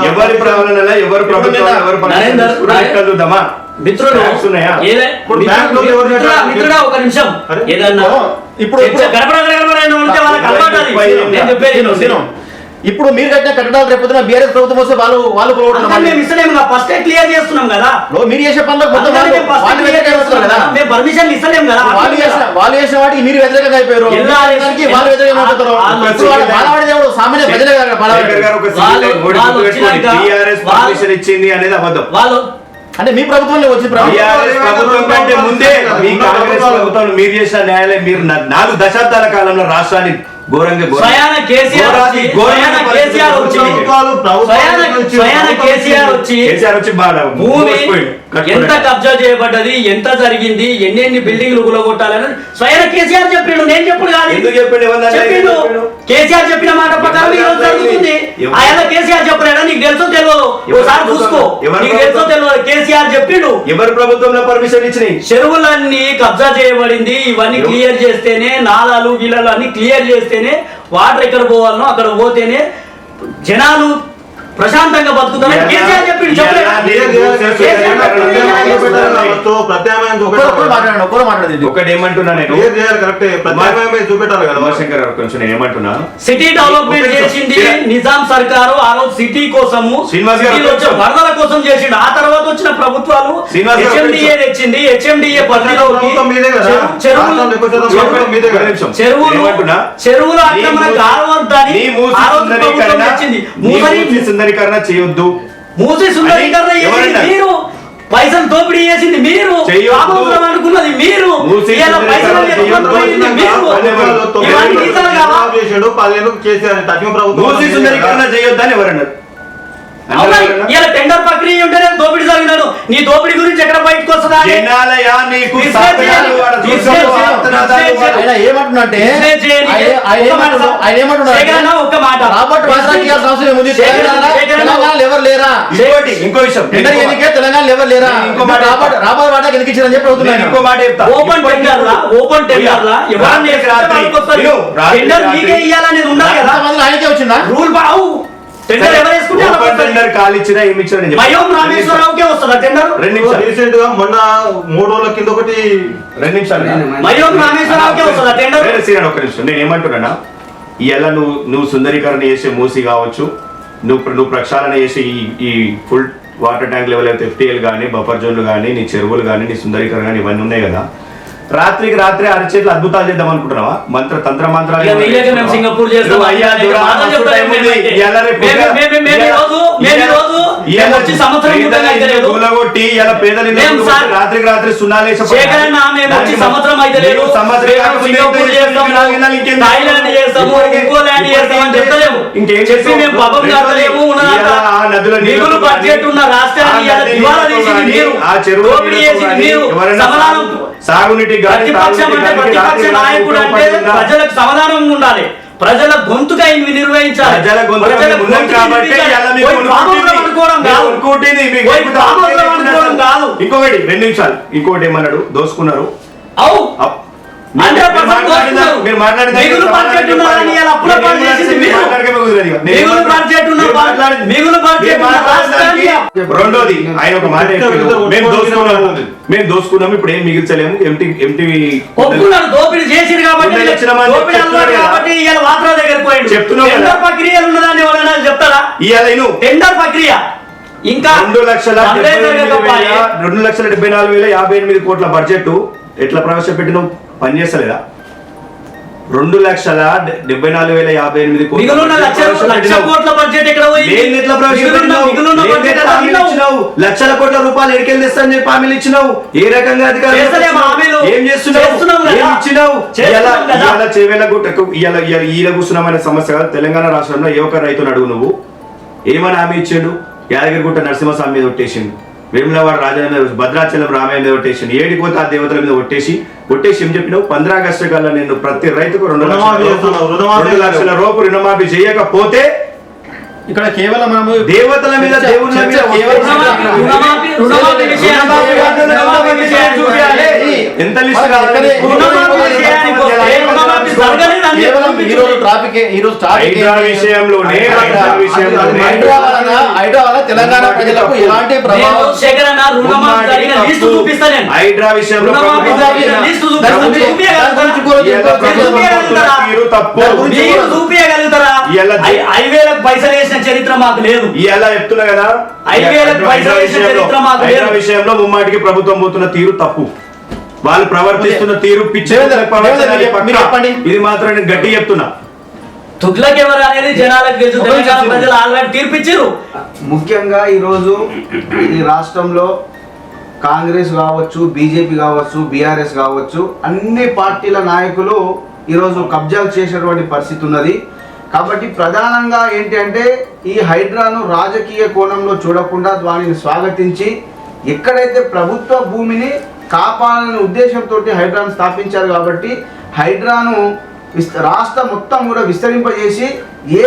ఎవరి ప్రవలన ఎవరు ప్రభుత్వం మిత్రుడు ఒక నిమిషం ఏదన్నా ఇప్పుడు ఇప్పుడు మీరు కట్టిన కట్టడాలు రేపు బీఆర్ఎస్ ప్రభుత్వం వస్తే వాళ్ళు ఫస్ట్ క్లియర్ చేస్తున్నాం కదా. మీరు చేసే పనులకు పర్మిషన్ ఇస్తలేం కదా. వాళ్ళు చేసిన వాటికి మీరు వ్యతిరేకంగా అయిపోయారు. వాళ్ళు వ్యతిరేకంగా అయిపోతారు. సామాన్య ప్రజలు ఇచ్చింది అనేది అబద్ధం. వాళ్ళు అంటే మీ ప్రభుత్వంలో వచ్చి ప్రభుత్వం కంటే ముందే మీ కాంగ్రెస్ ప్రభుత్వం మీరు చేసిన న్యాయాలయం మీరు 4 దశాబ్దాల కాలంలో రాష్ట్రాన్ని ఘోరంగా ఎంత కబ్జా చేయబడ్డది, ఎంత జరిగింది, ఎన్ని బిల్డింగ్లు గులగొట్టాలని స్వయం కేసీఆర్ చెప్పిండు. నేను చెప్పుడు కాదు, చెప్పిండు. కేసీఆర్ చెప్పిన మాట ప్రకారం ఈ రోజు జరుగుతుంది. ఆయన కేసీఆర్ చెప్పలేడా? నీకు తెలుసో తెలియదు, ఒకసారి చూసుకో. నీకు తెలుసో తెలియదు, కేసీఆర్ చెప్పిండు. ఎవరు ప్రభుత్వంలో పర్మిషన్ ఇచ్చినాయి? చెరువులన్నీ కబ్జా చేయబడింది. ఇవన్నీ క్లియర్ చేస్తేనే, నాలాలు గీలాలు అన్ని క్లియర్ చేస్తేనే వాటర్ ఎక్కడ పోవాలనో అక్కడ పోతేనే జనాలు ప్రశాంతంగా బతుకుతారని కేసీఆర్ చెప్పిండు. సిటీ డెవలప్మెంట్ చేసింది నిజాం సర్కారు. ఆ రోజు సిటీ కోసము వరదల కోసం చేసిండు. ఆ తర్వాత వచ్చిన ప్రభుత్వాలు హెచ్ఎండిఏ తెచ్చింది. హెచ్ఎండిఏ పరిధిలోకి చెరువులు అక్రమణ కారవద్దని ఆ రోజు ప్రభుత్వం తెచ్చింది. సుందరీకరణ చేయొద్దు. మూసి సుందరీకరణ చేసింది మీరు, పైసలు దోపిడీ చేసింది మీరు. రామోజీరావు అనుకున్నది మీరు, ఇలా పైసలు ఎత్తుకొని పోయింది మీరు. ఇవన్నీ నిజాలు కావా? 10 కేసీఆర్ తగ్గిన ప్రభుత్వం మూసీ సుందరీకరణ చేయొద్దని ఎవరన్నారు? అవునా? ఇలా టెండర్ ప్రక్రియ ఉంటేనే దోపిడీ జరిగినాడు. నీ దోపిడీ గురించి ఎక్కడ బయటకు వస్తుందా? జనాలయా నీకు విశ్లేషణ చేయాలి. ఆయన ఏమంటున్నాడంటే ఆయన ఏమంటున్నాడు, ఒక్క మాట రాబర్ట్ వాద్రాకి అవసరం ఏముంది? తెలంగాణలో ఎవరు లేరా? ఇంకో విషయం టెండర్ ఎన్నికే తెలంగాణలో ఎవరు లేరా? ఇంకో మాట రాబర్ట్ వాద్రాకి ఎందుకు ఇచ్చారని చెప్పి అవుతున్నాయి. ఇంకో మాట చెప్తా. ఓపెన్ టెండర్ ఎవరన్నా టెండర్ మీకే ఇవ్వాలనేది ఉండాలి కదా. ఆయనకే వచ్చిందా రూల్ బావు టెండర్ ఎవరు వేసుకుంటే అలా వస్తుంది. టెండర్ కాలిచ్చినా ఏమి ఇచ్చినా నేను చెప్తా. మయం రామేశ్వరరావుకే వస్తుందా టెండర్? 2 నిమిషాలు. రీసెంట్ గా మొన్న 3 రోజుల కింద ఒకటి 2 నిమిషాలు. మయం రామేశ్వరరావుకే వస్తుందా టెండర్? శ్రీరాడు ఒక్క నిమిషం. నేను ఏమంటున్నా, ఇలా నువ్వు సుందరీకరణ చేసే మూసి కావచ్చు, నువ్వు ప్రక్షాళన చేసే ఈ ఫుల్ వాటర్ ట్యాంక్ లెవెల్ అయితే FTL కానీ బఫర్ జోన్లు కానీ నీ చెరువులు కానీ నీ సుందరీకరణ కానీ ఇవన్నీ ఉన్నాయి కదా. రాత్రికి రాత్రి అరచేతులు అద్భుతాలు చేద్దాం అనుకుంటున్నావా? తంత్ర మంత్రాలు ఇక వీళ్ళకి మేము సింగపూర్ చేస్తాం. అయ్యా, అయ్యా, దురా, బాధ మస్తు చెప్పలేము టైం ఉంది. మేమైతే. ఇవాళ రేపు మేము ఈ రోజు మేము వచ్చి సంవత్సరం ముందుగా అయితే లేదు. కూలగొట్టి ఇలా పేదలు మేము సార్ రాత్రికి రాత్రి సున్నాలేసి శేఖరన్న మేము వచ్చి సంవత్సరం అయితే లేదు. మేము సింగపూర్ చేస్తాము, థాయిలాండ్ చేస్తాము, ఇంకో ల్యాండ్ చేస్తాము అని చెప్తలేము. చెప్పి మేము పాపం కాదలేము. మిగులు బడ్జెట్ ఉన్న రాష్ట్రాన్ని ఇవాళ దివాలా తీసింది మీరు, దోపిడీ చేసింది మీరు. సమాధానం సాగునీటి ప్రతిపక్షం అంటే ప్రతిపక్ష నాయకుడు అంటే ప్రజలకు సమాధానం ఉండాలి. ప్రజల గొంతుగా ఇవి నిర్వహించాలి. ప్రజల గొంతుగా ఉన్నాం కాబట్టి ఇంకొకటి 2 నిమిషాలు. ఇంకోటి ఏమన్నాడు, దోసుకున్నారు. అవు మీరు మాట్లాడిన రెండోది ఆయన ఒక మాట మేము దోసుకున్నాము, ఇప్పుడు ఏం మిగిల్చలేము. ఎంటీ దోపిడీ చేసిరు కాబట్టి చెప్తున్నా ప్రక్రియలు ఉన్నదాన్ని ఎవరైనా చెప్తారా? టెండర్ ప్రక్రియ ఇంకా 2,74,058 కోట్ల బడ్జెట్ ఎట్లా ప్రవేశపెట్టిన పని చేస్తలేదా? 2,74,058 కోట్ల బడ్జెట్ ఎక్కడ లక్షల కోట్ల రూపాయలు ఎడికెళ్ళి తెస్తాను చెప్పి హామీలు ఇచ్చినావు. ఏ రకంగా అధికారులు ఏం చేస్తున్నావు? ఏం ఇచ్చినావు? చేవేళ్ళ గుట్టకు ఈల కూర్చున్నామనే సమస్య కాదు. తెలంగాణ రాష్ట్రంలో ఏ ఒక్క రైతును అడుగు నువ్వు ఏమని హామీ ఇచ్చాడు? యాదగిరిగుట్ట నరసింహస్వామి మీద ఒట్టేసిండు, వేములవాడ రాజన్న మీద, భద్రాచలం రామయ్య మీద ఒట్టేసిండు, ఏడిపోతే ఆ దేవతల మీద ఒట్టేసి ఏం చెప్పినావు? 15 ఆగస్టు కల్లా నేను ప్రతి రైతుకు 2 లక్షల రూపాయలు రుణమాఫీ చేయకపోతే ఇక్కడ కేవలం మనము దేవతల మీద దేవుళ్ళ మీద ఎంత లిస్ట్ కావాలి? తెలంగాణ ప్రజలకు ఎలాంటి ప్రభావం హైడ్రా విషయంలో పైసలు వేసిన చరిత్ర మాకు లేదు. ఇలా చెప్తున్నా కదా, 5,000 పైసలు వేసిన చరిత్ర మాకు లేదు. విషయంలో ముమ్మాటికి ప్రభుత్వం పోతున్న తీరు తప్పు, వాళ్ళు ప్రవర్తిస్తున్న తీరు పిచ్చి. ఇది మాత్రం నేను గట్టి చెప్తున్నా. తుగ్లక్ ఎవరు అనేది జనాలకు తెలుసు. తెలంగాణ ప్రజలు ఆల్రెడీ తీర్పిచ్చారు. ముఖ్యంగా ఈరోజు ఈ రాష్ట్రంలో కాంగ్రెస్ కావచ్చు, బీజేపీ కావచ్చు, బీఆర్ఎస్ కావచ్చు, అన్ని పార్టీల నాయకులు ఈరోజు కబ్జాలు చేసేటువంటి పరిస్థితి ఉన్నది. కాబట్టి ప్రధానంగా ఏంటి అంటే ఈ హైడ్రాను రాజకీయ కోణంలో చూడకుండా దానిని స్వాగతించి ఎక్కడైతే ప్రభుత్వ భూమిని కాపాడాలనే ఉద్దేశంతో హైడ్రాను స్థాపించారు. కాబట్టి హైడ్రాను రాష్ట్రం మొత్తం కూడా విస్తరింపజేసి ఏ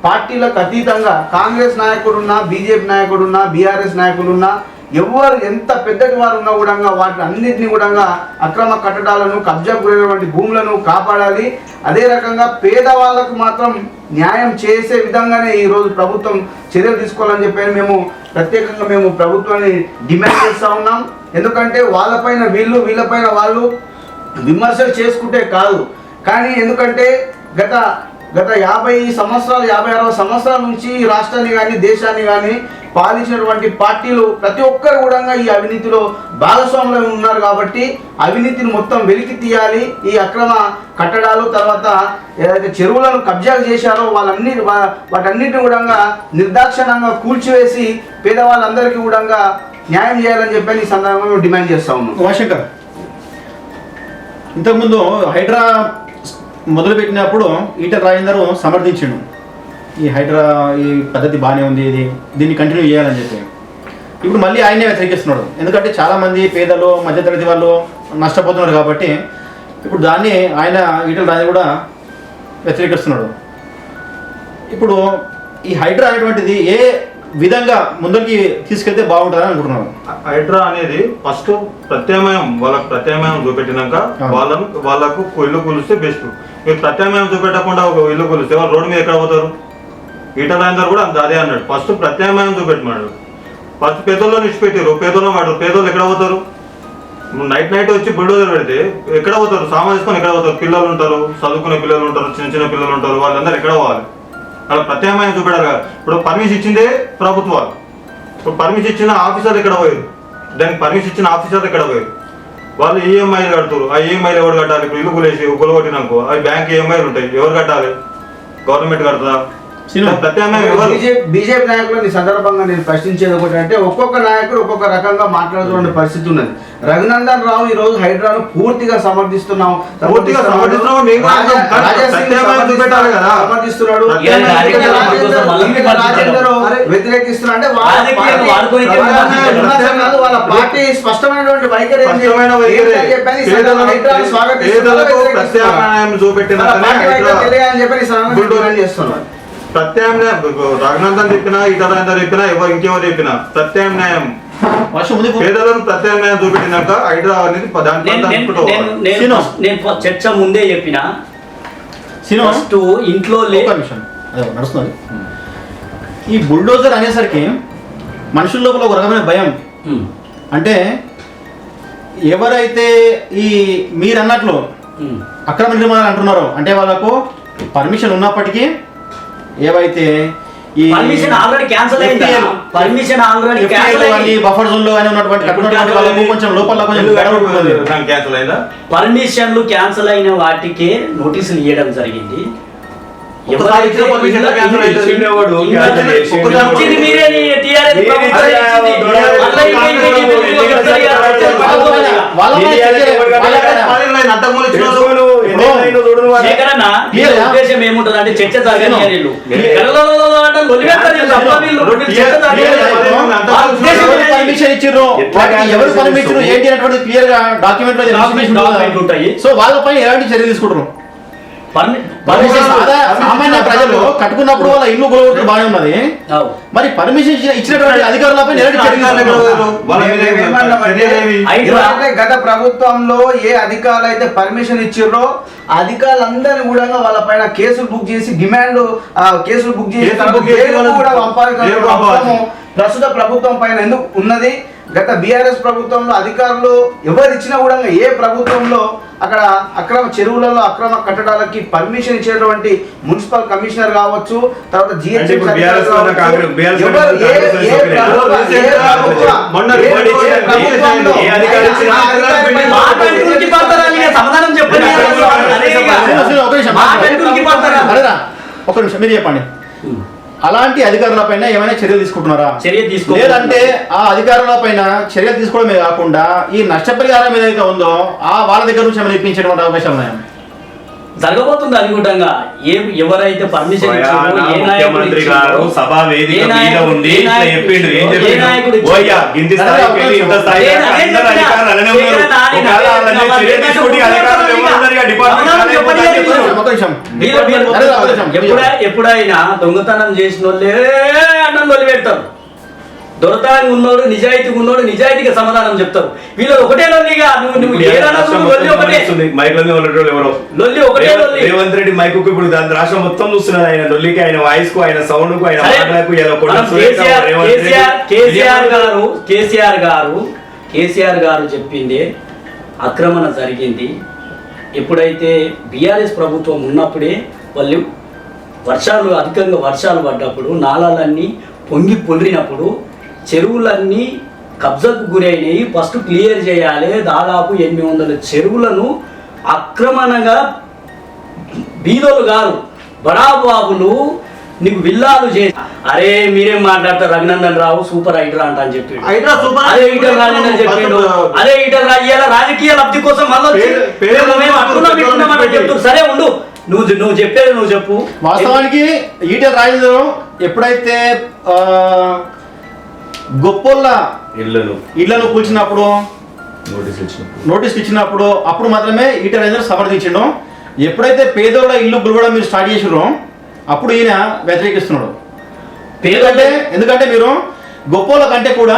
పార్టీలకు అతీతంగా కాంగ్రెస్ నాయకుడున్నా, బీజేపీ నాయకుడున్నా, బీఆర్ఎస్ నాయకులున్నా, ఎవరు ఎంత పెద్దటి వారు ఉన్నా కూడా వాటిని అన్నింటినీ కూడా అక్రమ కట్టడాలను, కబ్జాకు గురైనటువంటి భూములను కాపాడాలి. అదే రకంగా పేదవాళ్ళకు మాత్రం న్యాయం చేసే విధంగానే ఈరోజు ప్రభుత్వం చర్యలు తీసుకోవాలని చెప్పి మేము ప్రత్యేకంగా ప్రభుత్వాన్ని డిమాండ్ చేస్తూ ఉన్నాం. ఎందుకంటే వాళ్ళపైన వీళ్ళు, వీళ్ళపైన వాళ్ళు విమర్శలు చేసుకుంటే కాదు, కానీ ఎందుకంటే గత 50 సంవత్సరాలు, 50-60 సంవత్సరాల నుంచి ఈ రాష్ట్రాన్ని కానీ దేశాన్ని కానీ పాలించినటువంటి పార్టీలు ప్రతి ఒక్కరు కూడా ఈ అవినీతిలో భాగస్వాములు ఉన్నారు. కాబట్టి అవినీతిని మొత్తం వెలికి తీయాలి. ఈ అక్రమ కట్టడాలు, తర్వాత ఏదైతే చెరువులను కబ్జాలు చేశారో వాటన్నిటిని కూడా నిర్దాక్షిణ్యంగా కూల్చివేసి పేదవాళ్ళందరికీ కూడా న్యాయం చేయాలని చెప్పి ఈ సందర్భంగా మేము డిమాండ్ చేస్తా ఉన్నాం. ఉమాశంకర్, ఇంతకుముందు హైడ్రా మొదలుపెట్టినప్పుడు ఈటల రాజేందర్ సమర్థించిండు, ఈ హైడ్రా ఈ పద్ధతి బాగానే ఉంది, దీన్ని కంటిన్యూ చేయాలని చెప్పి. ఇప్పుడు మళ్ళీ ఆయనే వ్యతిరేకిస్తున్నాడు, ఎందుకంటే చాలామంది పేదలు మధ్యతరగతి వాళ్ళు నష్టపోతున్నారు కాబట్టి ఇప్పుడు దాన్ని ఆయన ఈటల రాజేందర్ కూడా వ్యతిరేకిస్తున్నాడు. ఇప్పుడు ఈ హైడ్రా అనేటువంటిది ఏ విధంగా ముందుకి తీసుకెళ్తే బాగుంటుందని అనుకుంటున్నాను. హైడ్రా అనేది ఫస్ట్ వాళ్ళకు ప్రత్యామ్నాయం చూపెట్టినాక వాళ్ళకు ఇల్లు కూలిస్తే బెస్ట్. మీరు ప్రత్యామ్నాయం చూపెట్టకుండా ఒక ఇల్లు కూలిస్తే వాళ్ళు రోడ్డు మీద ఎక్కడ పోతారు? ఈటల రాజేందర్ కూడా అదే అన్నాడు, ఫస్ట్ ప్రత్యామ్నాయం చూపెట్టమన్నాడు. ఫస్ట్ పేదోళ్ళని ఇచ్చిపెట్టారు, పేదోళ్ళు వాడు పేదోళ్ళు ఎక్కడ పోతారు? నైట్ వచ్చి బుల్డోజర్ పెడితే ఎక్కడ పోతారు? సామాన్ తీసుకొని ఎక్కడ పోతారు? పిల్లలు ఉంటారు, చదువుకునే పిల్లలు ఉంటారు, చిన్న పిల్లలు ఉంటారు, వాళ్ళందరూ ఎక్కడ పోవాలి? అలా ప్రత్యామ్నాయం చూపెట్టారు కదా. ఇప్పుడు పర్మిషన్ ఇచ్చిందే ప్రభుత్వాలు, ఇప్పుడు పర్మిషన్ ఇచ్చిన ఆఫీసర్ ఎక్కడ పోయారు? దానికి పర్మిషన్ ఇచ్చిన ఆఫీసర్ ఎక్కడ పోయారు? వాళ్ళు ఈఎంఐలు కడుతారు, ఆ ఈఎంఐలు ఎవరు కట్టాలి? ఇప్పుడు ఇల్లు కూలేసి కొలగొట్టినాకో అవి బ్యాంక్ ఈఎంఐలు ఉంటాయి, ఎవరు కట్టాలి? గవర్నమెంట్ కడతా? బీజేపీ నాయకులను ఈ సందర్భంగా నేను ప్రశ్నించేది ఒకటి అంటే, ఒక్కొక్క నాయకుడు ఒక్కొక్క రకంగా మాట్లాడుతున్న పరిస్థితి ఉన్నది. రఘునందన్ రావు ఈ రోజు హైడ్రాను పూర్తిగా సమర్థిస్తున్నాం, వ్యతిరేకిస్తున్నా అంటే వాళ్ళ పార్టీ స్పష్టమైనటువంటి వైఖరి చేస్తున్నారు. ప్రత్యామ్నాయం రఘునందన్ చెప్పినా, ఈటల రాజేందర్ చెప్పినా, ఇంకెవరు చెప్పినా ప్రత్యామ్నాయం పేదలను ప్రత్యామ్నాయం చూపెట్టినాక హైడ్రా అనేది నేను చర్చ ముందే చెప్పిన ఇంట్లో నడుస్తుంది. ఈ బుల్డోజర్ అనేసరికి మనుషుల లోపల ఒక రకమైన భయం. అంటే ఎవరైతే ఈ మీరు అన్నట్లు అక్రమ నిర్మాణాలు అంటున్నారో, అంటే వాళ్ళకు పర్మిషన్ ఉన్నప్పటికీ ఏవైతే ఈ పర్మిషన్ ఆల్రెడీ క్యాన్సిల్ అయింది, పర్మిషన్ ఆల్రెడీ క్యాన్సిల్ అయింది, బఫర్ జోన్ లో గాని ఉన్నటువంటి కొంచెం లోపల క్యాన్సిల్ అయిందా? పర్మిషన్లు క్యాన్సిల్ అయిన వాటికే నోటీసులు ఇవ్వడం జరిగింది. ఉద్దేశం ఏముంటది అంటే చర్చ జరగని ఎవరు పర్మిషన్ ఏంటి అనేటువంటి క్లియర్ గా డాక్యుమెంట్ ఉంటాయి. సో వాళ్ళపై ఎలాంటి చర్య తీసుకుంటారు? సామాన్య ప్రజలు కట్టుకున్నప్పుడు వాళ్ళ ఇల్లు గొడవలు బాగానే ఉన్నది, మరి పర్మిషన్ ఇచ్చినటువంటి అధికారులపై గత ప్రభుత్వంలో ఏ అధికారులు అయితే పర్మిషన్ ఇచ్చిర్రో అధికారులందరినీ కూడా వాళ్ళ పైన కేసులు బుక్ చేసి డిమాండ్ కేసులు బుక్ చేసి ప్రస్తుత ప్రభుత్వం పైన ఎందుకు ఉన్నది? గత బీఆర్ఎస్ ప్రభుత్వంలో అధికారులు ఎవరు ఇచ్చినా కూడా ఏ ప్రభుత్వంలో అక్కడ అక్రమ చెరువులలో అక్రమ కట్టడాలకి పర్మిషన్ ఇచ్చేటువంటి మున్సిపల్ కమిషనర్ కావచ్చు, తర్వాత ఒక నిమిషం మీరు చెప్పండి, అలాంటి అధికారులపైన ఏమైనా చర్యలు తీసుకుంటున్నారా? లేదంటే ఆ అధికారులపైన చర్యలు తీసుకోవడమే కాకుండా ఈ నష్టపరిహారం ఏదైతే ఉందో వాళ్ళ దగ్గర నుంచి ఏమైనా ఇప్పించేటువంటి అవకాశాలు ఉన్నాయా? జరగబోతుంది అనుకుంటా. ఎవరైతే పర్మిషన్ ముఖ్యమంత్రి గారు సభా వేదిక మీద ఉండి చెప్పిండు, ఏం చెప్పిండు? ఎప్పుడైనా దొంగతనం చేసిన వాళ్ళే అన్నం వదిలి పెడతారు, దొరతానికి ఉన్నోడు నిజాయితీగా ఉన్నోడు నిజాయితీగా సమాధానం చెప్తారు. వీళ్ళు ఒకటే లొల్లిగా రేవంత్ రెడ్డి మైకు ఇప్పుడు దాని రాష్ట్రం మొత్తం చూస్తున్నారు. ఆయన లొల్లికి, ఆయన వాయిస్ కు, ఆయన సౌండ్ కు, ఆయన మాటలకు కేసీఆర్ గారు చెప్పింది ఆక్రమణ జరిగింది. ఎప్పుడైతే బీఆర్ఎస్ ప్రభుత్వం ఉన్నప్పుడే వాళ్ళు అధికంగా వర్షాలు పడ్డప్పుడు నాళాలన్నీ పొంగి పొలిరినప్పుడు చెరువులన్నీ కబ్జాకు గురైనవి, ఫస్ట్ క్లియర్ చేయాలి. దాదాపు 800 చెరువులను అక్రమంగా బీదోలు గారు బడాబాబులు నీకు విల్లాలు చేసి అరే మీరేం మాట్లాడతారు రఘునందన్ రావు సూపర్ హైడ్రా అంట అని చెప్పి హైడ్రా సూపర్ అదే ఈటల రాజేందర్ చెప్పిండు అదే ఈటల రాజేయాల రాజకీయ లబ్ధి కోసం మళ్ళీ చెప్తారు సరే ఉండు నువ్వు చెప్పేది నువ్వు చెప్పు. వాస్తవానికి ఈటెల రాజేందర్ ఎప్పుడైతే గొప్పోళ్ళ ఇళ్లను కూల్చినప్పుడు నోటీసులు ఇచ్చినప్పుడు అప్పుడు మాత్రమే ఈటెల రాజేందర్ సమర్థించడం. ఎప్పుడైతే పేదోళ్ళ ఇల్లు గులవడం మీరు స్టార్ట్ చేసిరో అప్పుడు ఈయన వ్యతిరేకిస్తున్నాడు. ఎందుకంటే మీరు గొప్పోళ్ళ కంటే కూడా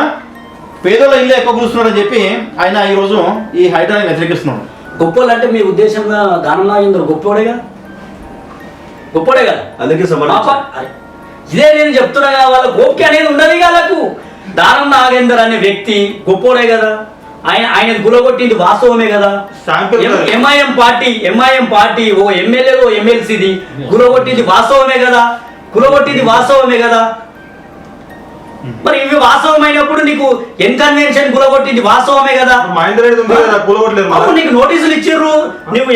పేదోళ్ళ ఇల్లు ఎక్కువ కూలుస్తున్నారని చెప్పి ఆయన ఈరోజు ఈ హైడ్రాని వ్యతిరేకిస్తున్నాడు. గొప్పోళ్ళు అంటే మీ ఉద్దేశంగా దానం నాగేంద్ర గొప్పోడే కదా అందుకే ఇదే నేను చెప్తున్నా కదా వాళ్ళ గోప్కి అనేది ఉండదు వాళ్ళకు. దానం నాగేందర్ అనే వ్యక్తి గొప్పోడే కదా, ఆయన గులగొట్టింది వాస్తవమే కదా. ఎంఐఎం పార్టీ ఓ ఎమ్మెల్యే ఓ ఎమ్మెల్సీది గులగొట్టింది వాస్తవమే కదా. మరి ఇవి వాస్తవమైనప్పుడు నీకు ఎన్కన్వెన్షన్ గులగొట్టింది వాస్తవమే కదా. నీకు నోటీసులు ఇచ్చిర్రు నువ్వు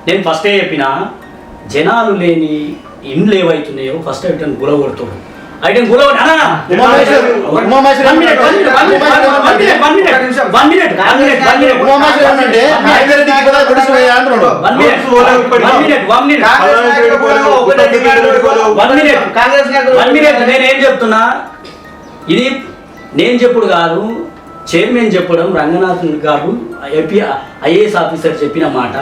నేను ఫస్టే చెప్పిన జనాలు లేని ఇండ్లు ఏవైతున్నాయో ఫస్ట్ ఐటమ్ గులగొడుతున్నాడు. ఐటమ్ నేనేం చెప్తున్నా, ఇది నేను చెప్పుడు కాదు, చైర్మన్ చెప్పడం, రంగనాథన్ గారు ఐఏఎస్ ఆఫీసర్ చెప్పిన మాట.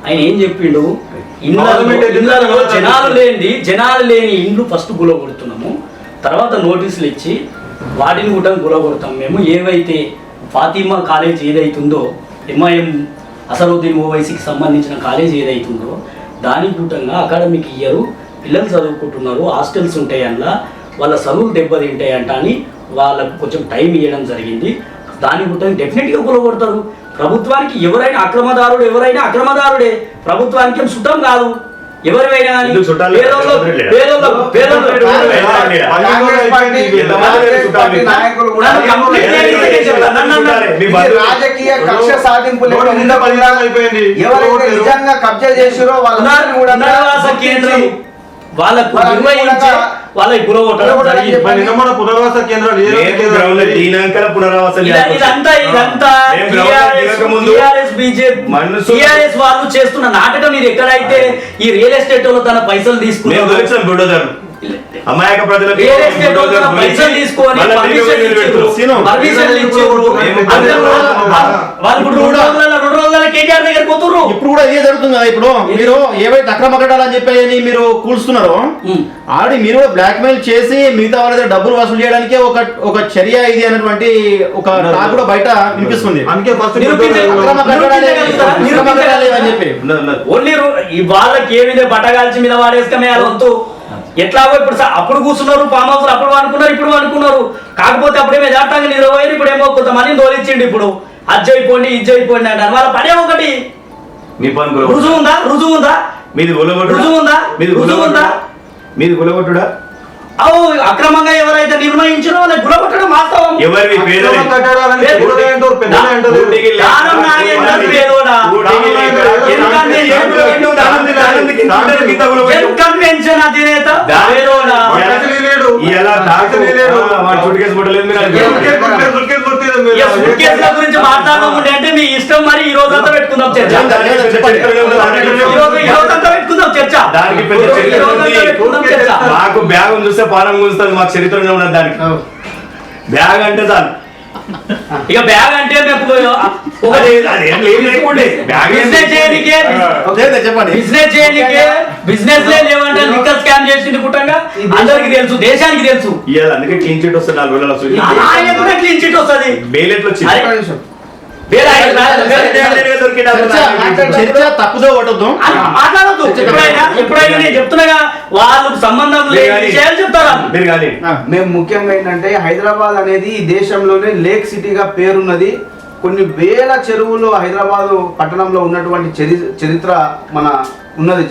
ఆయన ఏం చెప్పిండు, ఇళ్ళలో జనాలు లేని ఇండ్లు ఫస్ట్ గులగొడుతున్నాము, తర్వాత నోటీసులు ఇచ్చి వాటిని కూడా గులగొడతాం మేము. ఏవైతే ఫాతిమా కాలేజ్ ఏదైతుందో ఎంఐఎం అసరుద్దీన్ ఓవైసీకి సంబంధించిన కాలేజ్ ఏదైతుందో దానికి కూటంగా అకాడమిక్ ఇయర్ పిల్లలు చదువుకుంటున్నారు, హాస్టల్స్ ఉంటాయి అందులో, వాళ్ళ చదువులు దెబ్బతింటాయంట అని వాళ్ళకు కొంచెం టైం ఇవ్వడం జరిగింది. దాని కూటంగా డెఫినెట్గా గులగొడతారు. ప్రభుత్వానికి ఎవరైనా అక్రమదారుడే, ప్రభుత్వానికి ఏం సుట్టం కాదు. ఎవరివైనా రాజకీయ కక్ష సాధింపు ఎవరైతే నిజంగా కబ్జా చేసిరో పునరావాస కేంద్రం వాళ్ళకు నిర్వహించే వాళ్ళకి పునరావాస కేంద్రాలు వాళ్ళు చేస్తున్న నాటకం ఇది. ఎక్కడైతే ఈ రియల్ ఎస్టేట్ వాళ్ళు తన పైసలు తీసుకున్నారు, అమాయక ప్రజలకు పైసలు తీసుకొని ఇప్పుడు కూడా ఇదే జరుగుతుంది కదా. ఇప్పుడు మీరు ఏవైతే అక్రమ కట్టాలని చెప్పి మీరు కూల్స్తున్నారో ఆల్రెడీ మీరు కూడా బ్లాక్ మెయిల్ చేసి మిగతా వాళ్ళ దగ్గర డబ్బులు వసూలు చేయడానికి ఒక చర్య ఇది అనేటువంటి ఒక టాక్ కూడా బయట వినిపిస్తుంది. ఓన్లీ వాళ్ళకి ఏమైనా బట్టగాల్చి మీద వాడేసుకమే వంతు. ఎట్లాగో ఇప్పుడు అప్పుడు కూర్చున్నారు ఫామ్ హౌస్, అప్పుడు అనుకున్నారు, ఇప్పుడు అనుకున్నారు. కాకపోతే అప్పుడేమో యథార్థంగా నిలబోయారు, ఇప్పుడేమో కొంతమందిని తోలిచ్చిండు. ఇప్పుడు అజ్జయిపోండి ఇజ్జయిపోండి అంటారు. వాళ్ళ పనే ఒకటి. రుజువు ఉందా మీది గులగొట్టుడా? అక్రమంగా ఎవరైతే నిర్ణయించారో వాళ్ళకి గులగొట్టడం వాస్తవం. కన్వెన్షన్ అధినేత గురించి మాట్లాడకుండా అంటే మీ ఇష్టం. మరి ఈ రోజు అంతా పెట్టుకుందాం చర్చ. మాకు బ్యాగ్ చూస్తే పానం కూస్తుంది, మాకు చరిత్రలో ఉన్నది. దానికి బ్యాగ్ అంటే చాలు. ఇక బ్యాగ్ అంటే బిజినెస్ లేవంటే లిక్కర్ స్కామ్ చేసింది కుట్టంగా అందరికి తెలుసు, దేశానికి తెలుసు. అందుకే క్లీన్ చిట్ వస్తుంది, 4 వేల క్లీన్ చిట్ వస్తుంది. బెయిలెట్లు వచ్చింది. మాట్లాడద్దు. ఎప్పుడైనా నేను చెప్తున్నా వాళ్ళకు సంబంధం లేదు చెప్తారా మేము. ముఖ్యంగా ఏంటంటే హైదరాబాద్ అనేది ఈ దేశంలోనే లేక్ సిటీగా పేరున్నది. కొన్ని వేల చెరువులు హైదరాబాదు పట్టణంలో ఉన్నటువంటి చరిత్ర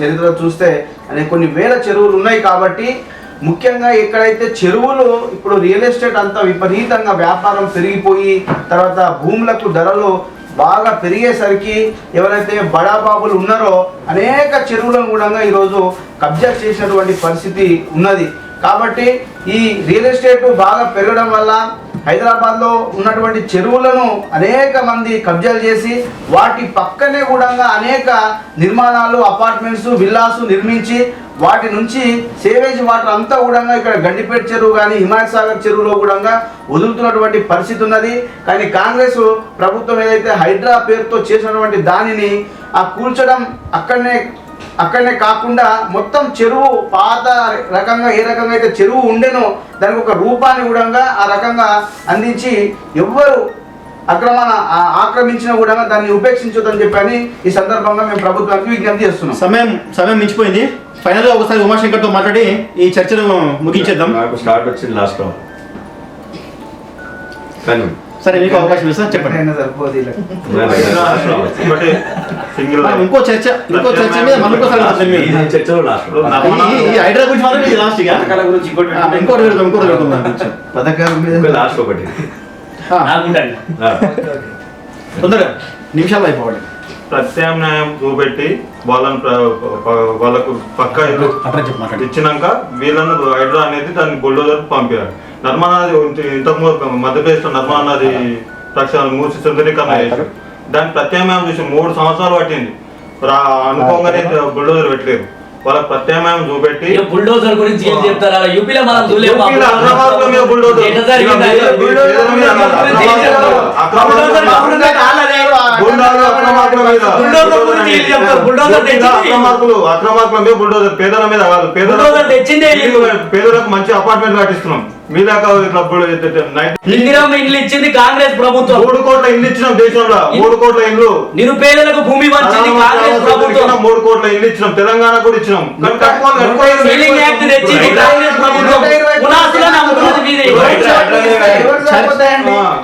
చరిత్ర చూస్తే అనే కొన్ని వేల చెరువులు ఉన్నాయి. కాబట్టి ముఖ్యంగా ఎక్కడైతే చెరువులు ఇప్పుడు రియల్ ఎస్టేట్ అంతా విపరీతంగా వ్యాపారం పెరిగిపోయి తర్వాత భూములకు ధరలు బాగా పెరిగేసరికి ఎవరైతే బడాబాబులు ఉన్నారో అనేక చెరువులను కూడా ఈరోజు కబ్జా చేసినటువంటి పరిస్థితి ఉన్నది. కాబట్టి ఈ రియల్ ఎస్టేట్ బాగా పెరగడం వల్ల హైదరాబాద్లో ఉన్నటువంటి చెరువులను అనేక మంది కబ్జాలు చేసి వాటి పక్కనే కూడా అనేక నిర్మాణాలు, అపార్ట్మెంట్స్, విల్లాస్ నిర్మించి వాటి నుంచి సేవేజ్ వాటర్ అంతా కూడా ఇక్కడ గండిపేట చెరువు కానీ హిమాయత్ సాగర్ చెరువులో కూడా వదులుతున్నటువంటి పరిస్థితి ఉన్నది. కానీ కాంగ్రెస్ ప్రభుత్వం ఏదైతే హైడ్రా పేరుతో చేసినటువంటి దానిని ఆ కూల్చడం అక్కడనే కాకుండా మొత్తం చెరువు పాత రకంగా ఏ రకంగా అయితే చెరువు ఉండేనో దానికి ఒక రూపాన్ని కూడా ఆ రకంగా అందించి ఎవ్వరు ఆక్రమించినా కూడా దాన్ని ఉపేక్షించొద్దని చెప్పని ఈ సందర్భంగా మేము ప్రభుత్వానికి విజ్ఞప్తి చేస్తున్నాం. సమయం మించిపోయింది. ఫైనల్ గా ఒకసారి ఉమాశంకర్తో మాట్లాడి ఈ చర్చను ముగించేద్దాం. నాకు స్టార్ట్ వచ్చింది లాస్ట్ లో కానీ సరే మీకు అవకాశం ఇస్తాను, చెప్పండి. సరిపోదు ఇంకో చర్చ మీద మనం ఇంకోసారి ఈ హైడ్రా గురించి మాత్రం ఇది లాస్ట్ గా ఇంకోటి పథకాల మీద లాస్ట్ ఒకటి తొందరగా నిమిషాలు అయిపోవాలి. ప్రత్యామ్నాయం చూపెట్టి వాళ్ళకు పక్క ఇచ్చినాక వీళ్ళను హైడ్రా అనేది దాన్ని బుల్డోజర్ పంపారు. నర్మదా నది ఇంతకు మధ్యప్రదేశ్లో నర్మదా నది ప్రక్షాళన మూసి సుందరీకరణ చేశారు. దాని ప్రత్యామ్నాయం చూసి 3 సంవత్సరాలు పట్టింది. అనుకోగానే బుల్డోజర్ పెట్టలేరు. వాళ్ళ ప్రత్యామ్నాయం చూపెట్టి బుల్డోజర్ గురించి ఏం చెప్తారా? యూపీలో మనం చూడలేము. బుల్డోజర్ పేదల మీద కాదు, పేదలకు మంచి అపార్ట్మెంట్ కట్టిస్తున్నాం. ఇందిరమ్మ ఇల్లు ఇచ్చింది కాంగ్రెస్ ప్రభుత్వం. 3 కోట్ల ఇల్లు ఇచ్చినాం దేశంలో. 3 కోట్ల ఇల్లు నిరుపేదలకు భూమి వచ్చింది కాంగ్రెస్ ప్రభుత్వం. 3 కోట్ల ఇల్లు ఇచ్చినాం. తెలంగాణ కూడా ఇచ్చినాం.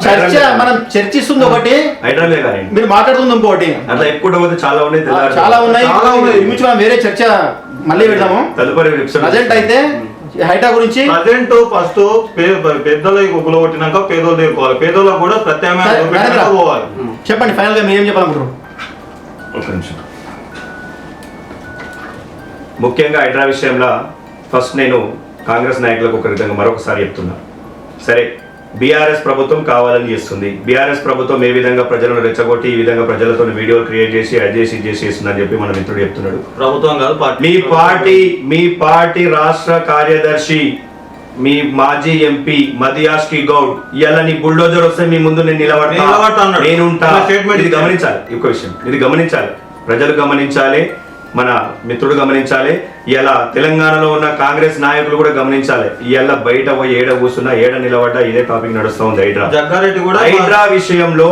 చర్చ మనం చర్చిస్తుంది ఒకటి, మీరు మాట్లాడుతుంది ఇంకోటి. అట్లా ఎక్కువ చాలా ఉన్నాయి. మనం వేరే చర్చ మళ్ళీ పెడదాము. ప్రజెంట్ అయితే హైడ్రా గురించి ఫస్ట్ పెద్దలు గుగ్గులు కొట్టినాక పేదోళ్ళు తీరుకోవాలి. పేదోళ్ళకు కూడా ప్రత్యామ్నాయం పోవాలి. చెప్పండి ఫైనల్ గా మీరు ఏం చెప్పాలనుకుంటారు? ఒక నిమిషం. ముఖ్యంగా హైడ్రా విషయంలో ఫస్ట్ నేను కాంగ్రెస్ నాయకులకు ఒక విధంగా మరొకసారి చెప్తున్నా. సరే, బీఆర్ఎస్ ప్రభుత్వం కావాలని చేస్తుంది. బీఆర్ఎస్ ప్రభుత్వం ఏ విధంగా ప్రజలను రెచ్చగొట్టి ఈ విధంగా ప్రజలతో వీడియోలు క్రియేట్ చేసి అది చేసి ఇది చేస్తుందని చెప్పి మన మిత్రుడు చెప్తున్నాడు. ప్రభుత్వం కాదు, మీ పార్టీ రాష్ట్ర కార్యదర్శి, మీ మాజీ ఎంపీ మదియాష్కి గౌడ్ ఇలా నీ బుల్డోజర్ వస్తే మీ ముందు నేను నిలబడతాను, నేనుంటా. ఇది గమనించాలి. ఒక విషయం ఇది గమనించాలి, ప్రజలు గమనించాలి, మన మిత్రుడు గమనించాలి. ఇలా తెలంగాణలో ఉన్న కాంగ్రెస్ నాయకులు కూడా గమనించాలి. ఇలా బయట పోయి ఏడ కూర్చున్నా ఏడ నిలబడ్డా ఇదే టాపిక్ నడుస్తూ ఉంది. హైడ్రా విషయంలో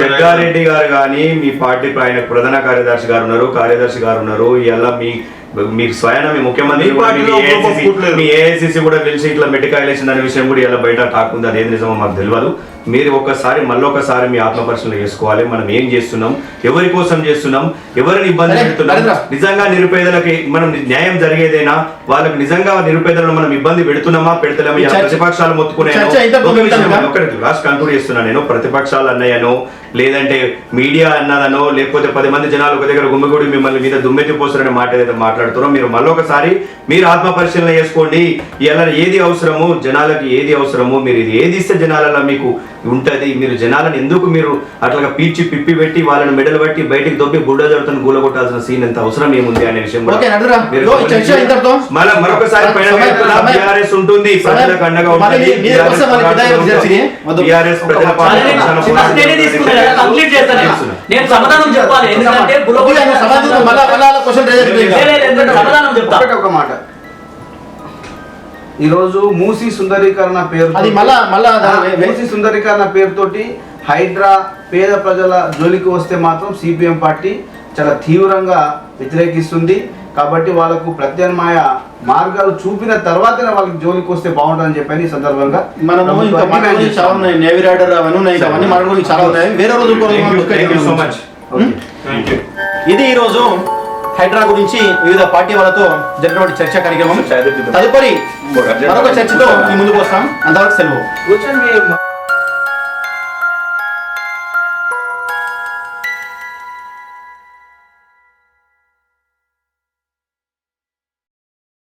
జగ్గారెడ్డి గారు కానీ మీ పార్టీ ప్రధాన కార్యదర్శి గారు ఉన్నారు. ఇలా మీకు స్వయాన మీ ముఖ్యమంత్రి మీ ఏఐసిసి కూడా పిలిచి ఇట్లా మెట్టికాయలు వేసిన అనే విషయం కూడా ఇలా బయట టాక్ ఉంది. అదేం నిజమో మాకు తెలియదు. మీరు మళ్ళొకసారి మీ ఆత్మపరిశీలన చేసుకోవాలి. మనం ఏం చేస్తున్నాం, ఎవరి కోసం చేస్తున్నాం, ఎవరిని ఇబ్బంది పెడుతున్నాం. నిజంగా నిరుపేదలకి మనం న్యాయం జరిగేదేనా? వాళ్ళకి నిజంగా నిరుపేదలను మనం ఇబ్బంది పెడుతున్నామా పెడతలేమా? ప్రతిపక్షాలు మొత్తుకున్నాను కంక్లూడ్ చేస్తున్నా నేను. ప్రతిపక్షాలు అన్నాయనో లేదంటే మీడియా అన్నదనో లేకపోతే 10 మంది జనాలు ఒక దగ్గర గుమ్మిగూడి మిమ్మల్ని మీద దుమ్మెత్తి పోస్తారనే మాట ఏదైతే మాట్లాడుతున్నారో మీరు మళ్ళొకసారి మీరు ఆత్మపరిశీలన చేసుకోండి. ఇలా ఏది అవసరమో జనాలకి, ఏది అవసరమో మీరు ఇది ఏది ఇస్తే జనాలలో మీకు ఉంటది. మీరు జనాలను ఎందుకు మీరు అట్లా పీల్చి పిప్పి పెట్టి వాళ్ళని మెడలు బట్టి బయటికి దొబ్బి బుల్డోజర్తో గూలగొట్టాల్సిన సీన్ ఎంత అవసరం ఏముంది అనే విషయం మరొకసారి బీఆర్ఎస్ ఉంటుంది, ప్రజలకు అండగా ఉంటుంది. బీఆర్ఎస్ ప్రజల ఒక మాట, ఈరోజు మూసీ సుందరీకరణ పేరుతోటి హైడ్రా పేద ప్రజల జోలికి వస్తే మాత్రం సిపిఎం పార్టీ చాలా తీవ్రంగా వ్యతిరేకిస్తుంది. కాబట్టి వాళ్ళకు ప్రత్యామ్నాయ మార్గాలు చూపిన తర్వాతనే వాళ్ళకి జోలికి వస్తే బాగుంటుందని చెప్పని ఈ సందర్భంగా ఇది ఈరోజు హైడ్రా గురించి వివిధ పార్టీ వాళ్ళతో జరిగినటువంటి చర్చా కార్యక్రమం. తదుపరి మరొక చర్చతో మీ ముందుకు వస్తాం. అంతవరకు సెలవు.